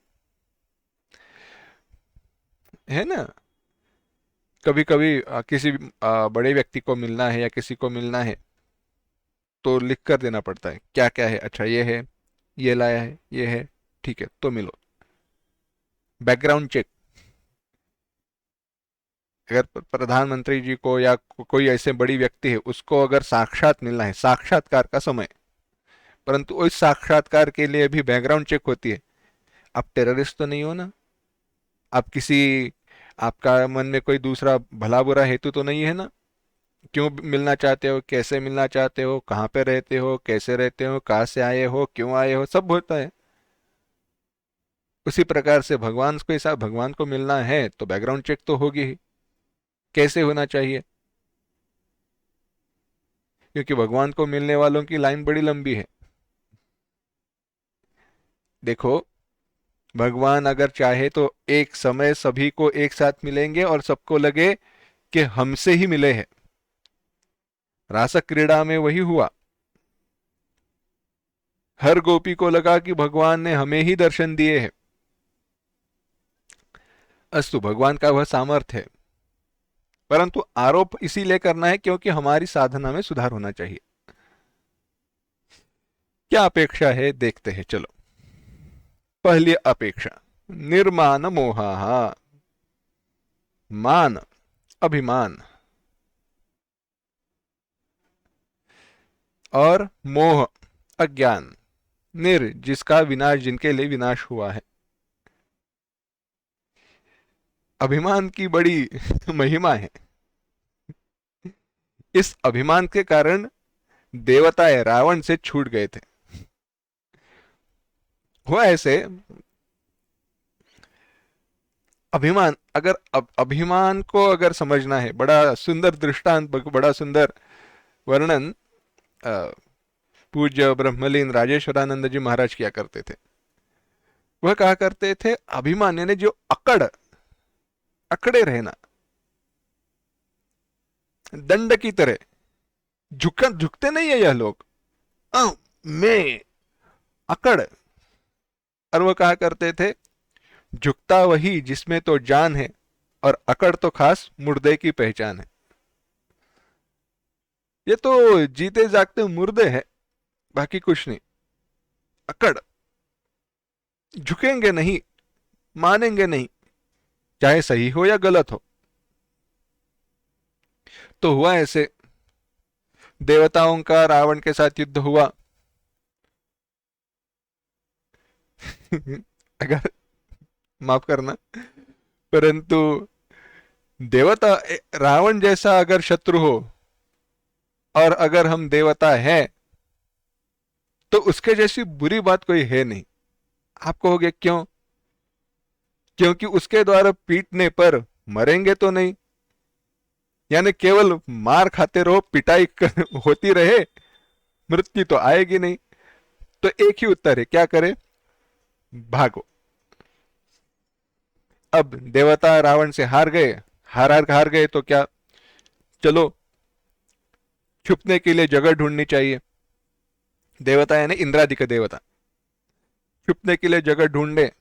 है ना। कभी कभी किसी बड़े व्यक्ति को मिलना है या किसी को मिलना है तो लिख कर देना पड़ता है क्या क्या है, अच्छा ये है, ये लाया है, ये है, ठीक है तो मिलो। बैकग्राउंड चेक, अगर प्रधानमंत्री जी को या कोई ऐसे बड़ी व्यक्ति है उसको अगर साक्षात मिलना है, साक्षात्कार का समय, परंतु उस साक्षात्कार के लिए भी बैकग्राउंड चेक होती है। आप टेररिस्ट तो नहीं हो ना, आप किसी, आपका मन में कोई दूसरा भला बुरा हेतु तो नहीं है ना, क्यों मिलना चाहते हो, कैसे मिलना चाहते हो, कहाँ पे रहते हो, कैसे रहते हो, कहाँ से आए हो, क्यों आए हो, सब होता है। उसी प्रकार से भगवान को, ऐसा भगवान को मिलना है तो बैकग्राउंड चेक तो होगी ही। कैसे होना चाहिए, क्योंकि भगवान को मिलने वालों की लाइन बड़ी लंबी है। देखो, भगवान अगर चाहे तो एक समय सभी को एक साथ मिलेंगे और सबको लगे कि हमसे ही मिले हैं। रास क्रीड़ा में वही हुआ, हर गोपी को लगा कि भगवान ने हमें ही दर्शन दिए हैं। अस्तु, भगवान का वह सामर्थ्य है, परंतु आरोप इसीलिए करना है क्योंकि हमारी साधना में सुधार होना चाहिए। क्या अपेक्षा है देखते हैं, चलो। पहली अपेक्षा, निर्मान मोहाः, मान, अभिमान, और मोह, अज्ञान, निर, जिसका विनाश, जिनके लिए विनाश हुआ है। अभिमान की बड़ी महिमा है। इस अभिमान के कारण देवताएं रावण से छूट गए थे। वो ऐसे अभिमान, अगर अभिमान को अगर समझना है, बड़ा सुंदर दृष्टांत, बड़ा सुंदर वर्णन पूज्य ब्रह्मलीन राजेश्वरानंद जी महाराज किया करते थे। वह कहा करते थे, अभिमान यानी जो अकड़े रहना, दंड की तरह झुकते नहीं है यह लोग, मैं अकड़। और वह कहा करते थे, झुकता वही जिसमें तो जान है, और अकड़ तो खास मुर्दे की पहचान है। ये तो जीते जागते मुर्दे हैं, बाकी कुछ नहीं। अकड़, झुकेंगे नहीं, मानेंगे नहीं, चाहे सही हो या गलत हो। तो हुआ ऐसे, देवताओं का रावण के साथ युद्ध हुआ। अगर, माफ करना, परंतु देवता, रावण जैसा अगर शत्रु हो और अगर हम देवता हैं, तो उसके जैसी बुरी बात कोई है नहीं। आप कहोगे क्यों? क्योंकि उसके द्वारा पीटने पर मरेंगे तो नहीं, यानी केवल मार खाते रहो, पिटाई होती रहे, मृत्यु तो आएगी नहीं। तो एक ही उत्तर है, क्या करे? भागो। अब देवता रावण से हार गए, हार गए तो क्या, चलो छुपने के लिए जगह ढूंढनी चाहिए। देवता यानी इंद्रादि के देवता छुपने के लिए जगह ढूंढे,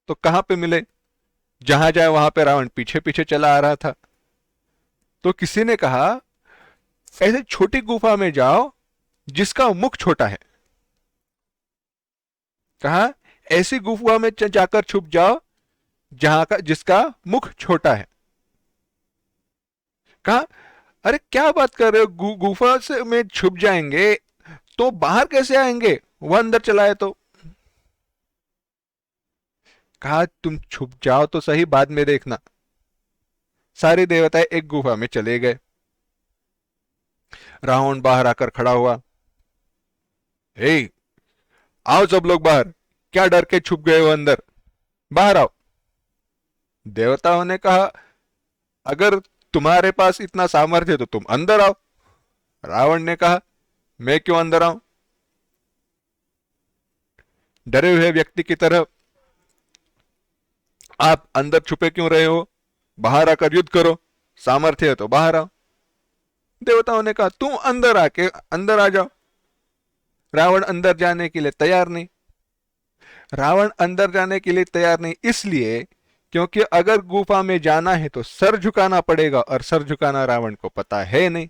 तो कहां पे मिले? जहां जाए वहां पे रावण पीछे पीछे चला आ रहा था। तो किसी ने कहा, ऐसे छोटी गुफा में जाओ जिसका मुख छोटा है। कहा, ऐसी गुफा में जाकर छुप जाओ जहां का जिसका मुख छोटा है। कहा, अरे क्या बात कर रहे हो, गुफा से में छुप जाएंगे तो बाहर कैसे आएंगे, वो अंदर चलाए तो। कहा, तुम छुप जाओ तो सही, बाद में देखना। सारे देवताएं एक गुफा में चले गए। रावण बाहर आकर खड़ा हुआ, हे, आओ सब लोग बाहर, क्या डर के छुप गए हो अंदर, बाहर आओ। देवताओं ने कहा, अगर तुम्हारे पास इतना सामर्थ्य है तो तुम अंदर आओ। रावण ने कहा, मैं क्यों अंदर आऊं? डरे हुए व्यक्ति की तरह आप अंदर छुपे क्यों रहे हो? बाहर आकर युद्ध करो, सामर्थ्य है तो बाहर आओ। देवताओं ने कहा, तुम अंदर आके अंदर आ जाओ। रावण अंदर जाने के लिए तैयार नहीं। रावण अंदर जाने के लिए तैयार नहीं इसलिए क्योंकि अगर गुफा में जाना है तो सर झुकाना पड़ेगा, और सर झुकाना रावण को पता है नहीं।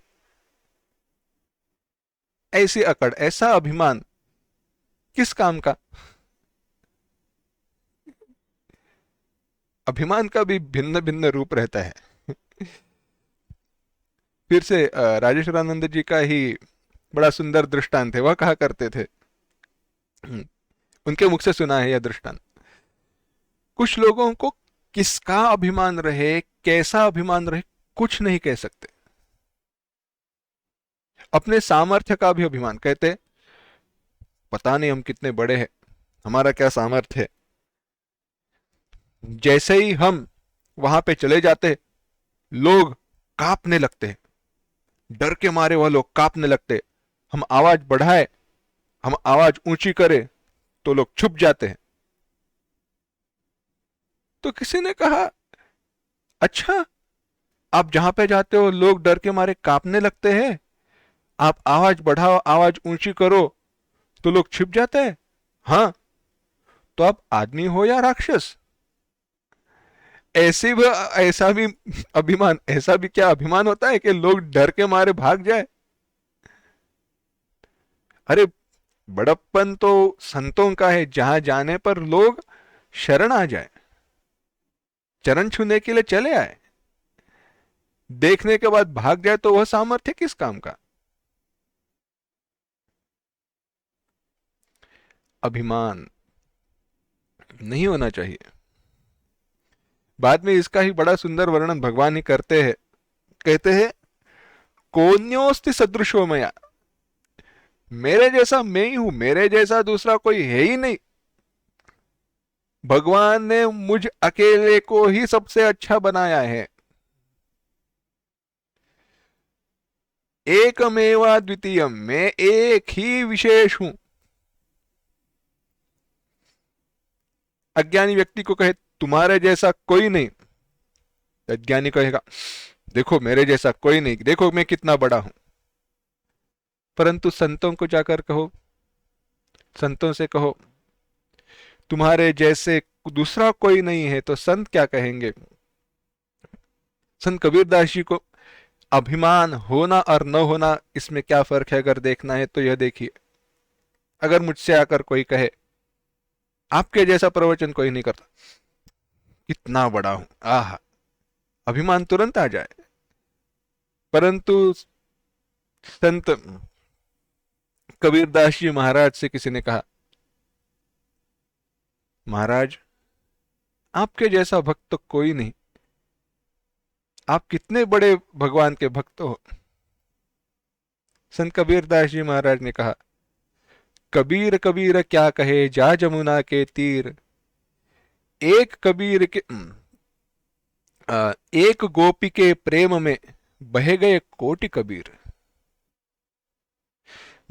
ऐसी अकड़, ऐसा अभिमान किस काम का? अभिमान का भी भिन्न भिन्न रूप रहता है। फिर से राजेश्वरानंद जी का ही बड़ा सुंदर दृष्टांत है, वह कहा करते थे, उनके मुख से सुना है यह दृष्टांत। कुछ लोगों को किसका अभिमान रहे, कैसा अभिमान रहे, कुछ नहीं कह सकते। अपने सामर्थ्य का भी अभिमान, कहते पता नहीं हम कितने बड़े हैं, हमारा क्या सामर्थ्य है। जैसे ही हम वहां पे चले जाते हैं, लोग कांपने लगते हैं, डर के मारे वह लोग कांपने लगते हैं। हम आवाज बढ़ाए, हम आवाज ऊंची करें तो लोग छुप जाते हैं। तो किसी ने कहा, अच्छा, आप जहां पे जाते हो लोग डर के मारे कांपने लगते हैं, आप आवाज बढ़ाओ, आवाज ऊंची करो तो लोग छिप जाते हैं। हाँ, तो आप आदमी हो या राक्षस? ऐसे भी, ऐसा भी अभिमान, ऐसा भी क्या अभिमान होता है कि लोग डर के मारे भाग जाए? अरे, बड़प्पन तो संतों का है, जहां जाने पर लोग शरण आ जाए, चरण छूने के लिए चले आए, देखने के बाद भाग जाए, तो वह सामर्थ्य किस काम का? अभिमान नहीं होना चाहिए। बाद में इसका ही बड़ा सुंदर वर्णन भगवान ही करते हैं, कहते हैं, कोन्योस्ति सदृशो मया, मेरे जैसा मैं ही हूं, मेरे जैसा दूसरा कोई है ही नहीं। भगवान ने मुझ अकेले को ही सबसे अच्छा बनाया है। एकमेवा द्वितीय, मैं एक ही विशेष हूं। अज्ञानी व्यक्ति को कहे तुम्हारे जैसा कोई नहीं, अज्ञानी कहेगा देखो मेरे जैसा कोई नहीं, देखो मैं कितना बड़ा हूं। परंतु संतों को जाकर कहो, संतों से कहो तुम्हारे जैसे दूसरा कोई नहीं है, तो संत क्या कहेंगे? संत कबीरदास जी को अभिमान होना और न होना, इसमें क्या फर्क है अगर देखना है तो यह देखिए। अगर मुझसे आकर कोई कहे आपके जैसा प्रवचन कोई नहीं करता। कितना बड़ा हूं, आह, अभिमान तुरंत आ जाए। परंतु संत कबीरदास जी महाराज से किसी ने कहा, महाराज आपके जैसा भक्त तो कोई नहीं, आप कितने बड़े भगवान के भक्त हो। संत कबीरदास जी महाराज ने कहा, कबीर कबीर क्या कहे जा जमुना के तीर, एक कबीर के एक गोपी के प्रेम में बह गए कोटि कबीर।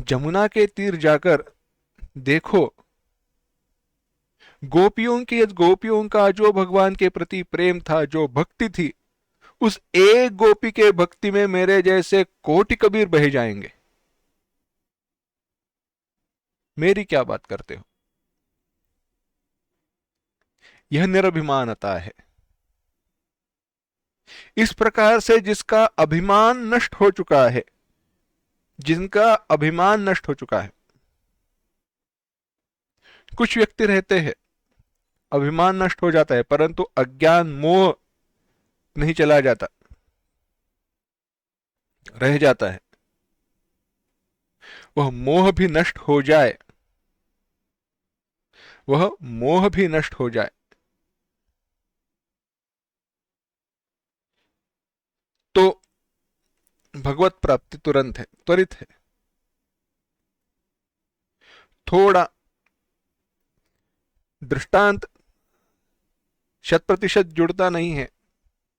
जमुना के तीर जाकर देखो, गोपियों का जो भगवान के प्रति प्रेम था, जो भक्ति थी, उस एक गोपी के भक्ति में मेरे जैसे कोटि कबीर बह जाएंगे। मेरी क्या बात करते हो। यह निरभिमानता है। इस प्रकार से जिसका अभिमान नष्ट हो चुका है, जिनका अभिमान नष्ट हो चुका है। कुछ व्यक्ति रहते हैं, अभिमान नष्ट हो जाता है परंतु अज्ञान मोह नहीं चला जाता, रह जाता है। वह मोह भी नष्ट हो जाए, वह मोह भी नष्ट हो जाए तो भगवत प्राप्ति तुरंत है, त्वरित है। थोड़ा दृष्टांत 100% जुड़ता नहीं है,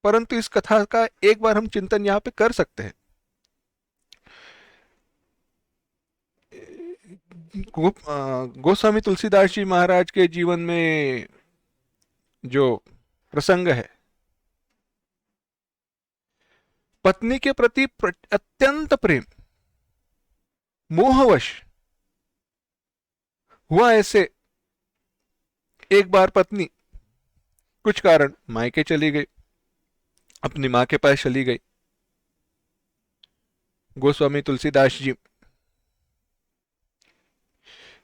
परंतु इस कथा का एक बार हम चिंतन यहां पे कर सकते हैं। गोस्वामी तुलसीदास जी महाराज के जीवन में जो प्रसंग है, पत्नी के प्रति अत्यंत प्रेम, मोहवश हुआ ऐसे, एक बार पत्नी कुछ कारण मायके चली गई, अपनी मां के पास चली गई। गोस्वामी तुलसीदास जी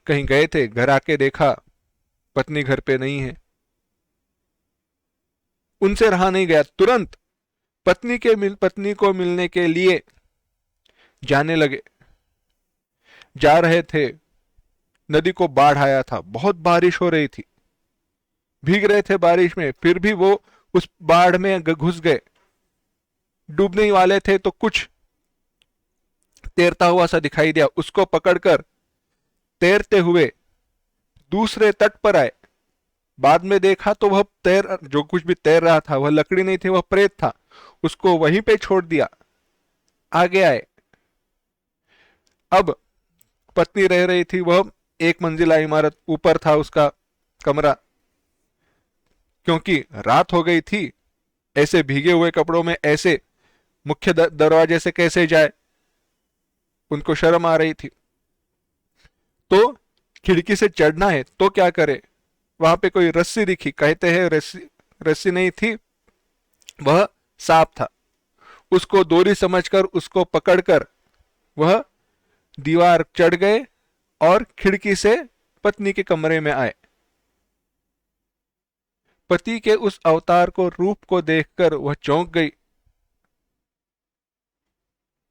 कहीं गए थे, घर आके देखा पत्नी घर पे नहीं है। उनसे रहा नहीं गया, तुरंत पत्नी को मिलने के लिए जाने लगे। जा रहे थे, नदी को बाढ़ आया था, बहुत बारिश हो रही थी, भीग रहे थे बारिश में, फिर भी वो उस बाढ़ में घुस गए। डूबने ही वाले थे तो कुछ तैरता हुआ सा दिखाई दिया, उसको पकड़कर तैरते हुए दूसरे तट पर आए। बाद में देखा तो वह जो कुछ भी तैर रहा था वह लकड़ी नहीं थी, वह प्रेत था। उसको वहीं पे छोड़ दिया, आगे आए। अब पत्नी रह रही थी, वह एक मंजिला इमारत ऊपर था उसका कमरा। क्योंकि रात हो गई थी, ऐसे भीगे हुए कपड़ों में ऐसे मुख्य दरवाजे से कैसे जाए, उनको शर्म आ रही थी। तो खिड़की से चढ़ना है तो क्या करे, वहां पे कोई रस्सी दिखी, कहते हैं रस्सी नहीं थी, वह सांप था। उसको डोरी समझकर उसको पकड़कर वह दीवार चढ़ गए और खिड़की से पत्नी के कमरे में आए। पति के उस अवतार को, रूप को देखकर वह चौंक गई।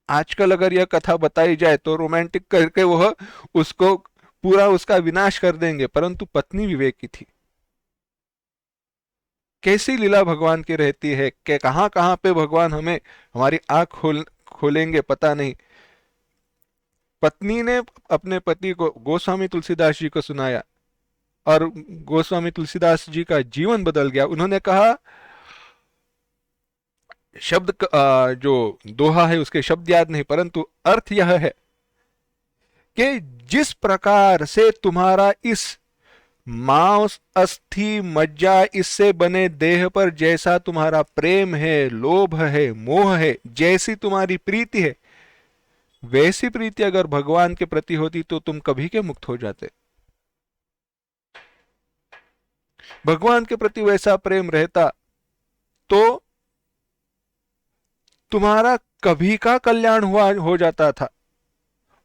आजकल अगर यह कथा बताई जाए तो रोमांटिक करके वह उसको पूरा उसका विनाश कर देंगे, परंतु पत्नी विवेक की थी। कैसी लीला भगवान की रहती है कि कहां कहां पे भगवान हमें हमारी आंख खोलेंगे पता नहीं। पत्नी ने अपने पति को, गोस्वामी तुलसीदास जी को सुनाया और गोस्वामी तुलसीदास जी का जीवन बदल गया। उन्होंने कहा, शब्द जो दोहा है उसके शब्द याद नहीं, परंतु अर्थ यह है कि जिस प्रकार से तुम्हारा इस मांस अस्थि मज्जा इससे बने देह पर जैसा तुम्हारा प्रेम है, लोभ है, मोह है, जैसी तुम्हारी प्रीति है, वैसी प्रीति अगर भगवान के प्रति होती तो तुम कभी के मुक्त हो जाते। भगवान के प्रति वैसा प्रेम रहता तो तुम्हारा कभी का कल्याण हो जाता था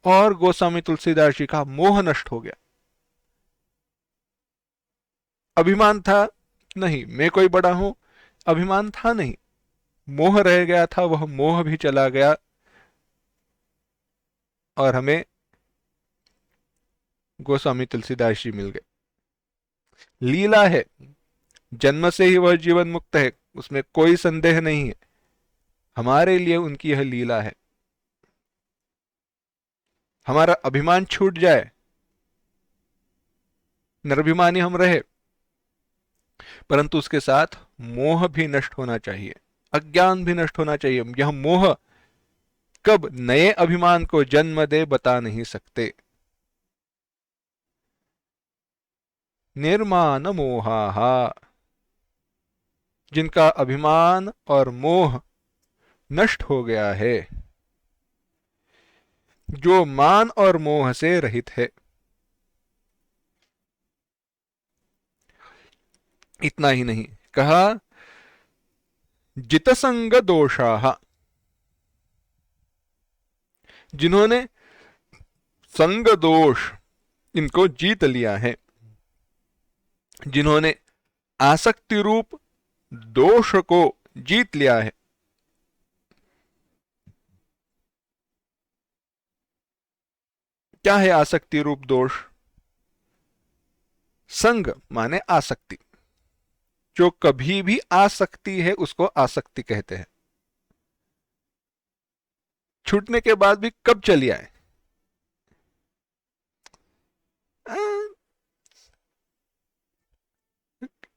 और गोस्वामी तुलसीदास जी का मोह नष्ट हो गया। अभिमान था नहीं, मैं कोई बड़ा हूं, अभिमान था नहीं, मोह रह गया था, वह मोह भी चला गया और हमें गोस्वामी तुलसीदास जी मिल गए। लीला है, जन्म से ही वह जीवन मुक्त है, उसमें कोई संदेह नहीं है, हमारे लिए उनकी यह लीला है। हमारा अभिमान छूट जाए, निर्भिमानी हम रहे, परंतु उसके साथ मोह भी नष्ट होना चाहिए, अज्ञान भी नष्ट होना चाहिए। यह मोह कब नए अभिमान को जन्म दे बता नहीं सकते। निर्माण मोहा, जिनका अभिमान और मोह नष्ट हो गया है, जो मान और मोह से रहित है। इतना ही नहीं कहा, जितसंग दोषाः, जिन्होंने संग दोष इनको जीत लिया है, जिन्होंने आसक्ति रूप दोष को जीत लिया है। क्या है आसक्ति रूप दोष? संग माने आसक्ति, जो कभी भी आ सकती है उसको आसक्ति कहते हैं। छूटने के बाद भी कब चली आए, आ,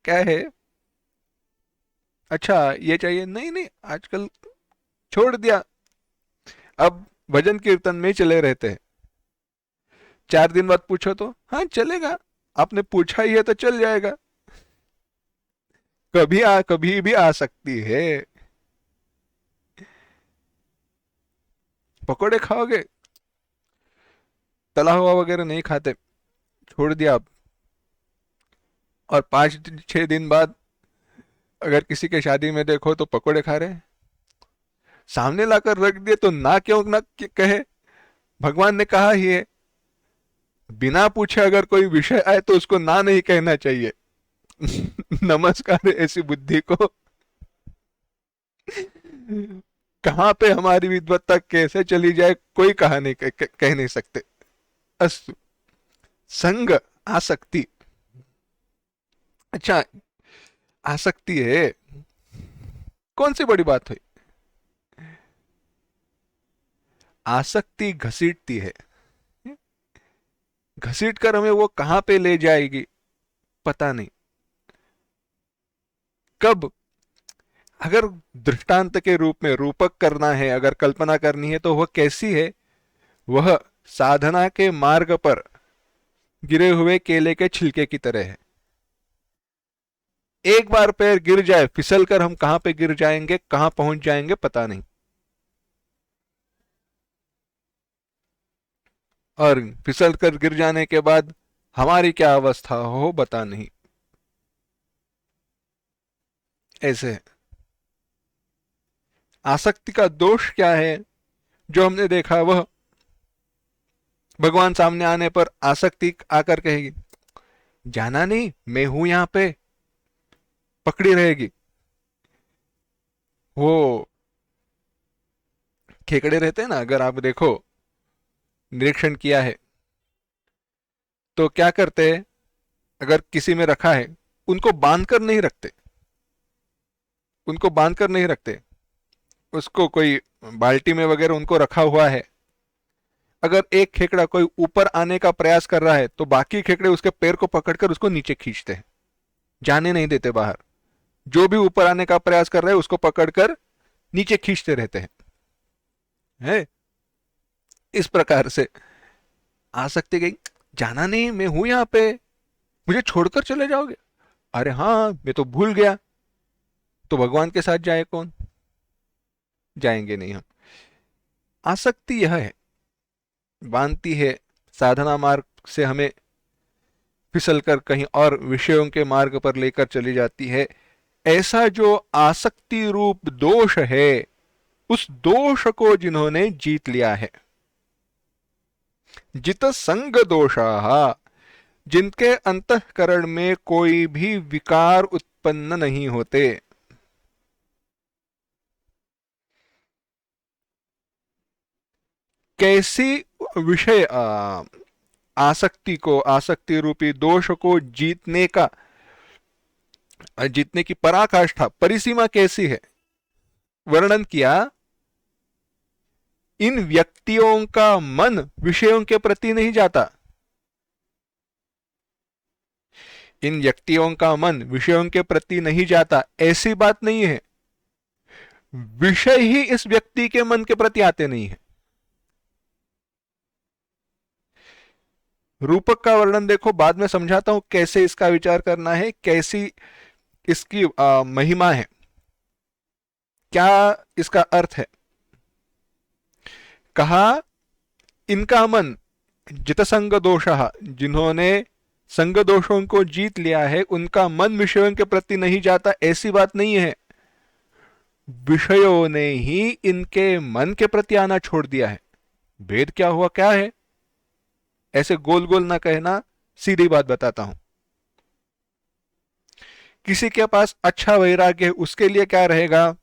क्या है, अच्छा ये चाहिए, नहीं नहीं आजकल छोड़ दिया, अब भजन कीर्तन में चले रहते हैं। 4 दिन बाद पूछो तो हाँ चलेगा, आपने पूछा ही है तो चल जाएगा। कभी भी आ सकती है। पकोड़े खाओगे, तला हुआ वगैरह नहीं खाते, छोड़ दिया आप, और 5-6 दिन बाद अगर किसी के शादी में देखो तो पकोड़े खा रहे हैं, सामने लाकर रख दिए तो ना क्यों ना कहे, भगवान ने कहा ही है, बिना पूछे अगर कोई विषय आए तो उसको ना नहीं कहना चाहिए। नमस्कार ऐसी बुद्धि को। कहां पे हमारी विद्वत्ता कैसे चली जाए कोई कहा नहीं, कह नहीं सकते। अस्तु, संग आसक्ति, अच्छा आसक्ति है, कौन सी बड़ी बात हुई, आसक्ति घसीटती है, घसीट कर हमें वो कहां पे ले जाएगी पता नहीं। कब, अगर दृष्टांत के रूप में रूपक करना है, अगर कल्पना करनी है तो वह कैसी है, वह साधना के मार्ग पर गिरे हुए केले के छिलके की तरह है। एक बार पैर गिर जाए, फिसल कर हम कहां पे गिर जाएंगे, कहां पहुंच जाएंगे पता नहीं, और फिसल कर गिर जाने के बाद हमारी क्या अवस्था हो बता नहीं। ऐसे है। आसक्ति का दोष क्या है, जो हमने देखा वह भगवान सामने आने पर आसक्ति आकर कहेगी, जाना नहीं मैं हूं यहां पे, पकड़ी रहेगी। वो खेकड़े रहते हैं ना, अगर आप देखो, निरीक्षण किया है तो क्या करते हैं, अगर किसी में रखा है, उनको बांध कर नहीं रखते, उनको बांध कर नहीं रखते, उसको कोई बाल्टी में वगैरह उनको रखा हुआ है। अगर एक खेकड़ा कोई ऊपर आने का प्रयास कर रहा है तो बाकी खेकड़े उसके पैर को पकड़कर उसको नीचे खींचते हैं, जाने नहीं देते बाहर। जो भी ऊपर आने का प्रयास कर रहा है उसको पकड़कर नीचे खींचते रहते हैं, है? इस प्रकार से आसक्ति गई, जाना नहीं मैं हूं यहां पे, मुझे छोड़कर चले जाओगे, अरे हाँ मैं तो भूल गया, तो भगवान के साथ जाए कौन, जाएंगे नहीं हम। आसक्ति यह है, बांधती है, साधना मार्ग से हमें फिसलकर कहीं और विषयों के मार्ग पर लेकर चली जाती है। ऐसा जो आसक्ति रूप दोष है, उस दोष को जिन्होंने जीत लिया है, जित संग दोषाः, जिनके अंतःकरण में कोई भी विकार उत्पन्न नहीं होते। कैसी विषय आसक्ति को, आसक्ति रूपी दोष को जीतने की पराकाष्ठा, परिसीमा कैसी है, वर्णन किया। इन व्यक्तियों का मन विषयों के प्रति नहीं जाता। इन व्यक्तियों का मन विषयों के प्रति नहीं जाता ऐसी बात नहीं है, विषय ही इस व्यक्ति के मन के प्रति आते नहीं है। रूपक का वर्णन देखो, बाद में समझाता हूं कैसे इसका विचार करना है, कैसी इसकी महिमा है, क्या इसका अर्थ है। कहा इनका मन जितसंग दोषः, जिन्होंने संग दोषों को जीत लिया है उनका मन विषयों के प्रति नहीं जाता ऐसी बात नहीं है, विषयों ने ही इनके मन के प्रति आना छोड़ दिया है। भेद क्या हुआ, क्या है, ऐसे गोल गोल ना कहना, सीधी बात बताता हूं। किसी के पास अच्छा वैराग्य है, उसके लिए क्या रहेगा,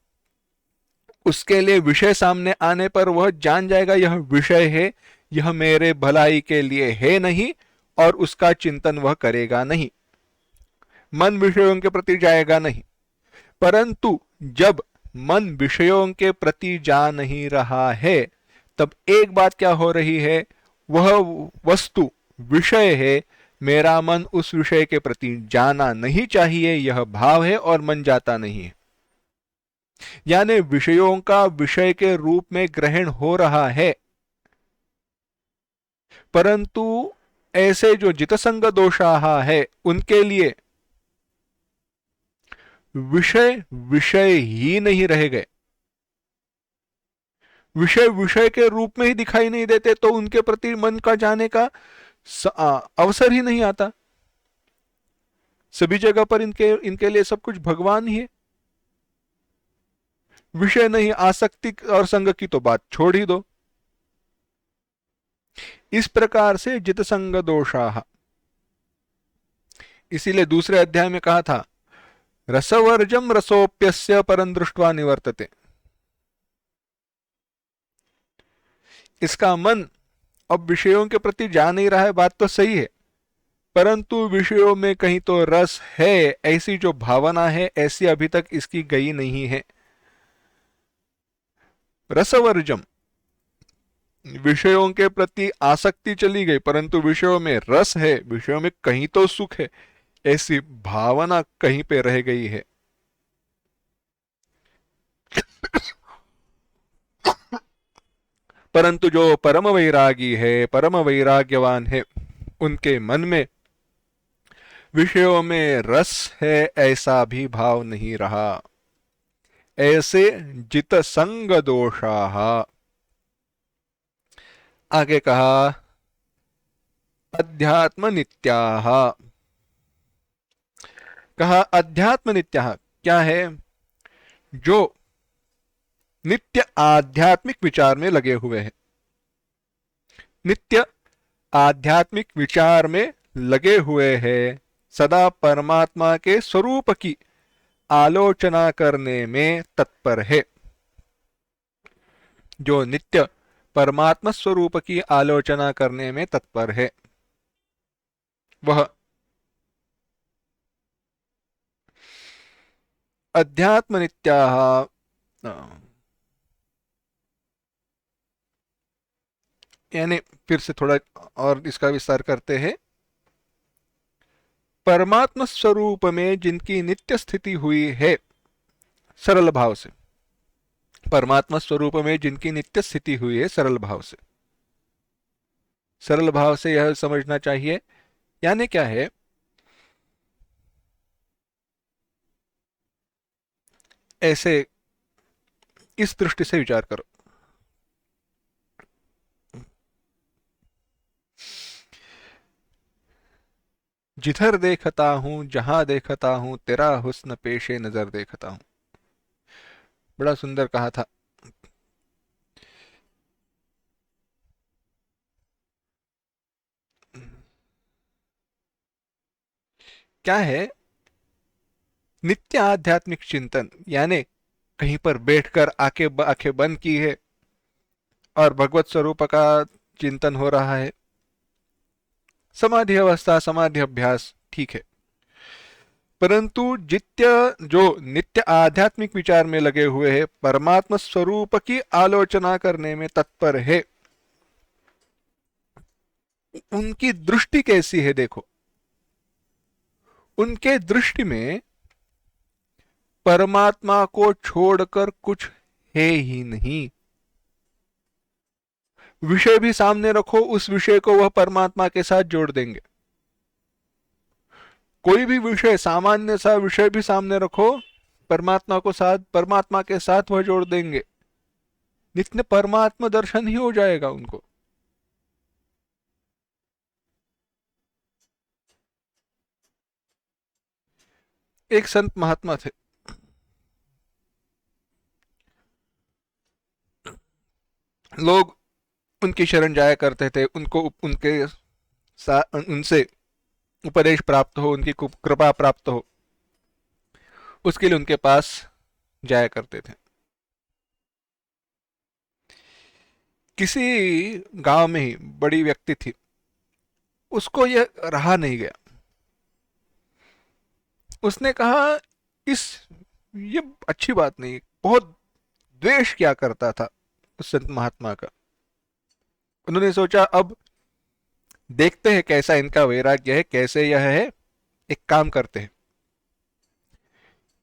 उसके लिए विषय सामने आने पर वह जान जाएगा यह विषय है, यह मेरे भलाई के लिए है नहीं, और उसका चिंतन वह करेगा नहीं, मन विषयों के प्रति जाएगा नहीं। परंतु जब मन विषयों के प्रति जा नहीं रहा है, तब एक बात क्या हो रही है, वह वस्तु विषय है, मेरा मन उस विषय के प्रति जाना नहीं चाहिए, यह भाव है, और मन जाता नहीं है। यानी विषयों का विषय के रूप में ग्रहण हो रहा है, परंतु ऐसे जो जितसंग दोषाः है उनके लिए विषय विषय ही नहीं रह गए, विषय विषय के रूप में ही दिखाई नहीं देते, तो उनके प्रति मन का जाने का अवसर ही नहीं आता। सभी जगह पर इनके लिए सब कुछ भगवान ही है, विषय नहीं, आसक्ति और संग की तो बात छोड़ ही दो। इस प्रकार से जितसंग दोषाः, इसीलिए दूसरे अध्याय में कहा था रसवर्जम रसोप्यस्य परं दृष्ट्वा निवर्तते। इसका मन अब विषयों के प्रति जा नहीं रहा है, बात तो सही है, परंतु विषयों में कहीं तो रस है, ऐसी जो भावना है ऐसी अभी तक इसकी गई नहीं है। रसवर्जम, विषयों के प्रति आसक्ति चली गई, परंतु विषयों में रस है, विषयों में कहीं तो सुख है, ऐसी भावना कहीं पे रह गई है। परंतु जो परम वैरागी है, परम वैराग्यवान है, उनके मन में विषयों में रस है ऐसा भी भाव नहीं रहा। ऐसे जित संग दोषाः। आगे कहा अध्यात्म नित्याः। कहा अध्यात्म नित्याः क्या है, जो नित्य आध्यात्मिक विचार में लगे हुए हैं, नित्य आध्यात्मिक विचार में लगे हुए हैं, सदा परमात्मा के स्वरूप की आलोचना करने में तत्पर है। जो नित्य परमात्मा स्वरूप की आलोचना करने में तत्पर है, वह अध्यात्म नित्याः। यानी फिर से थोड़ा और इसका विस्तार करते हैं। परमात्मा स्वरूप में जिनकी नित्य स्थिति हुई है, सरल भाव से, परमात्मा स्वरूप में जिनकी नित्य स्थिति हुई है सरल भाव से, सरल भाव से यह समझना चाहिए, यानी क्या है, ऐसे इस दृष्टि से विचार करो। जिधर देखता हूं, जहां देखता हूं, तेरा हुस्न पेशे नजर देखता हूं। बड़ा सुंदर कहा था। क्या है, नित्य आध्यात्मिक चिंतन, यानी कहीं पर बैठकर आंखें बंद की है और भगवत स्वरूप का चिंतन हो रहा है, समाधि अवस्था, समाधि अभ्यास, ठीक है। परंतु जित्य जो नित्य आध्यात्मिक विचार में लगे हुए हैं, परमात्मा स्वरूप की आलोचना करने में तत्पर है, उनकी दृष्टि कैसी है देखो। उनके दृष्टि में परमात्मा को छोड़कर कुछ है ही नहीं। विषय भी सामने रखो, उस विषय को वह परमात्मा के साथ जोड़ देंगे। कोई भी विषय, सामान्य सा विषय भी सामने रखो, परमात्मा के साथ वह जोड़ देंगे। नित्य परमात्मा दर्शन ही हो जाएगा उनको। एक संत महात्मा थे, लोग उनकी शरण जाया करते थे, उनको उनसे उपदेश प्राप्त हो, उनकी कृपा प्राप्त हो, उसके लिए उनके पास जाया करते थे। किसी गांव में ही बड़ी व्यक्ति थी, उसको यह रहा नहीं गया। उसने कहा, इस ये अच्छी बात नहीं, बहुत द्वेष क्या करता था उस संत महात्मा का। उन्होंने सोचा, अब देखते हैं कैसा इनका वैराग्य है, कैसे यह है, एक काम करते हैं।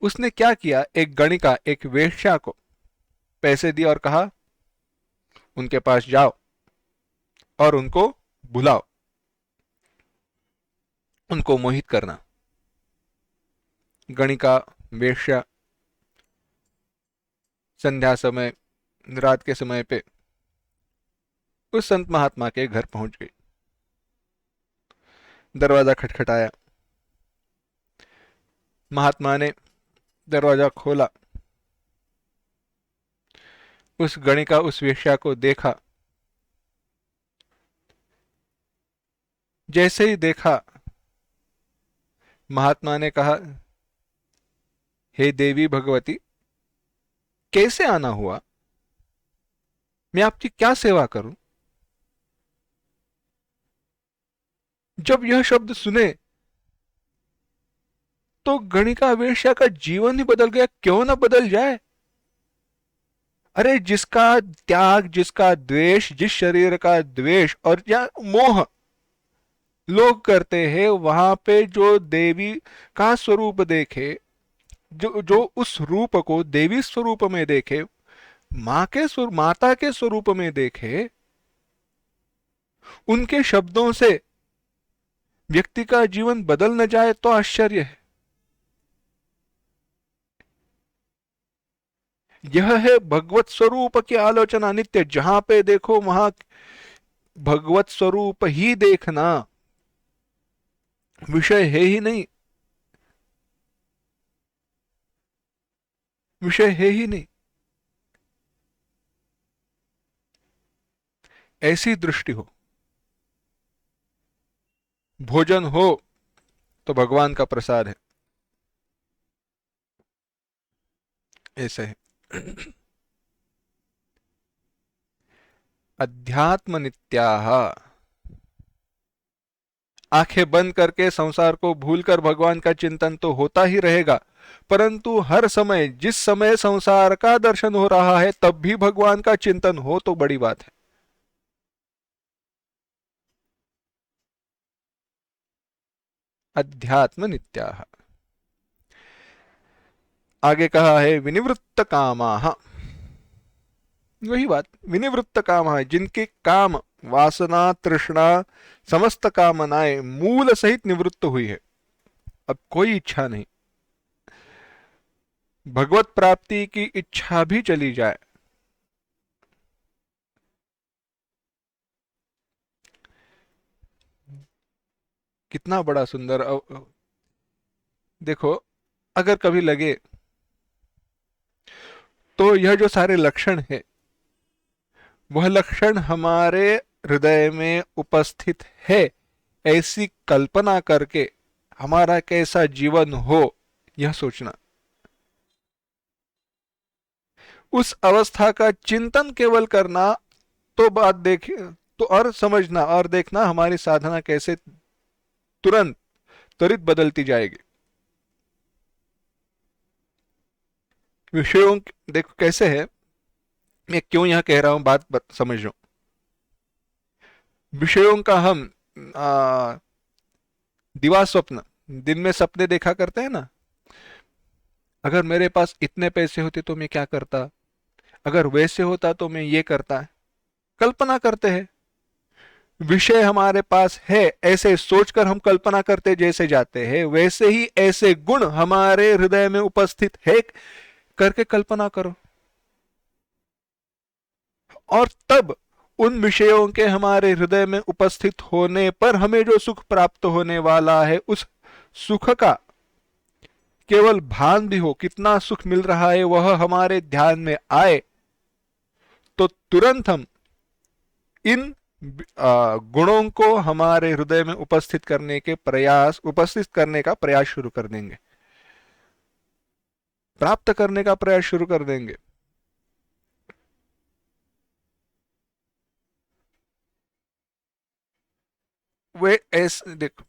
उसने क्या किया, एक गणिका, एक वेश्या को पैसे दिए और कहा, उनके पास जाओ और उनको बुलाओ, उनको मोहित करना। गणिका, वेश्या संध्या समय, रात के समय पे उस संत महात्मा के घर पहुंच गई। दरवाजा खटखटाया, महात्मा ने दरवाजा खोला, उस गणिका, उस वेश्या को देखा। जैसे ही देखा, महात्मा ने कहा, हे देवी भगवती, कैसे आना हुआ, मैं आपकी क्या सेवा करूं। जब यह शब्द सुने तो गणिका वेश्या का जीवन ही बदल गया। क्यों ना बदल जाए। अरे जिसका त्याग, जिसका द्वेष, जिस शरीर का द्वेष और या मोह लोग करते हैं, वहां पे जो देवी का स्वरूप देखे, जो जो उस रूप को देवी स्वरूप में देखे, माता के स्वरूप में देखे, उनके शब्दों से व्यक्ति का जीवन बदल न जाए तो आश्चर्य है। यह है भगवत स्वरूप की आलोचना नित्य। जहां पे देखो वहां भगवत स्वरूप ही देखना, विषय है ही नहीं, विषय है ही नहीं। ऐसी दृष्टि हो, भोजन हो तो भगवान का प्रसाद है, ऐसा है। अध्यात्म नित्याह, आंखें बंद करके संसार को भूलकर भगवान का चिंतन तो होता ही रहेगा, परंतु हर समय, जिस समय संसार का दर्शन हो रहा है तब भी भगवान का चिंतन हो तो बड़ी बात है। अध्यात्म नित्याह। आगे कहा है विनिवृत्त कामाः, वही बात, विनिवृत्त काम है, जिनके काम, वासना, तृष्णा, समस्त कामनाएं मूल सहित निवृत्त हुई है, अब कोई इच्छा नहीं। भगवत प्राप्ति की इच्छा भी चली जाए, कितना बड़ा सुंदर। देखो, अगर कभी लगे तो यह जो सारे लक्षण है, वह लक्षण हमारे हृदय में उपस्थित है, ऐसी कल्पना करके हमारा कैसा जीवन हो, यह सोचना। उस अवस्था का चिंतन केवल करना, तो बात देखिए, तो और समझना और देखना हमारी साधना कैसे तुरंत त्वरित बदलती जाएगी। विषयों देखो कैसे है, मैं क्यों यह कह रहा हूं, बात समझ लो। विषयों का हम आ, दिवा स्वप्न, दिन में सपने देखा करते हैं ना। अगर मेरे पास इतने पैसे होते तो मैं क्या करता, अगर वैसे होता तो मैं ये करता, कल्पना करते हैं। विषय हमारे पास है, ऐसे सोचकर हम कल्पना करते जैसे जाते हैं, वैसे ही ऐसे गुण हमारे हृदय में उपस्थित है करके कल्पना करो। और तब उन विषयों के हमारे हृदय में उपस्थित होने पर हमें जो सुख प्राप्त होने वाला है, उस सुख का केवल भान भी हो, कितना सुख मिल रहा है वह हमारे ध्यान में आए, तो तुरंत हम इन गुणों को हमारे हृदय में उपस्थित करने का प्रयास शुरू कर देंगे, प्राप्त करने का प्रयास शुरू कर देंगे। वे ऐसे देखो,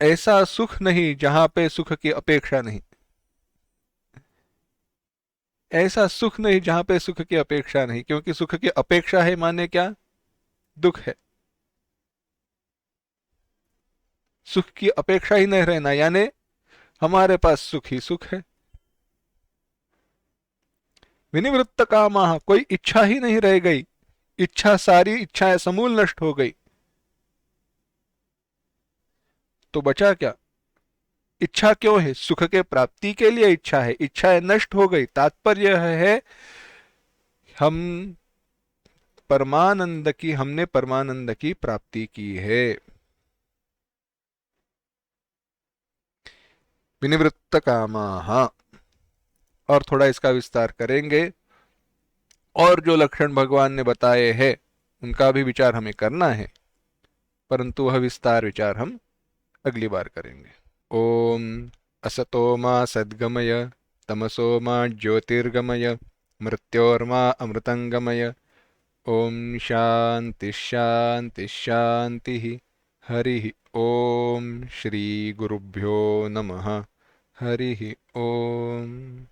ऐसा सुख नहीं जहां पे सुख की अपेक्षा नहीं, ऐसा सुख नहीं जहां पे सुख की अपेक्षा नहीं, क्योंकि सुख की अपेक्षा है माने क्या, दुख है। सुख की अपेक्षा ही नहीं रहना यानी हमारे पास सुख ही सुख है। विनिवृत्त कामः, कोई इच्छा ही नहीं रह गई, इच्छा सारी इच्छाएं समूल नष्ट हो गई, तो बचा क्या। इच्छा क्यों है, सुख के प्राप्ति के लिए इच्छा है, इच्छाएं नष्ट हो गई, तात्पर्य यह है हम हमने परमानंद की प्राप्ति की है। विनिवृत्त कामाः, और थोड़ा इसका विस्तार करेंगे, और जो लक्षण भगवान ने बताए हैं उनका भी विचार हमें करना है, परंतु वह विस्तार विचार हम अगली बार करेंगे। ओम असतो मा सद्गमय, तमसो मा ज्योतिर्गमय, मृत्योर्मा अमृतंगमय। ओम शांति शांति शांति। हरि ओम। श्री गुरुभ्यो नमः। हरि ओम।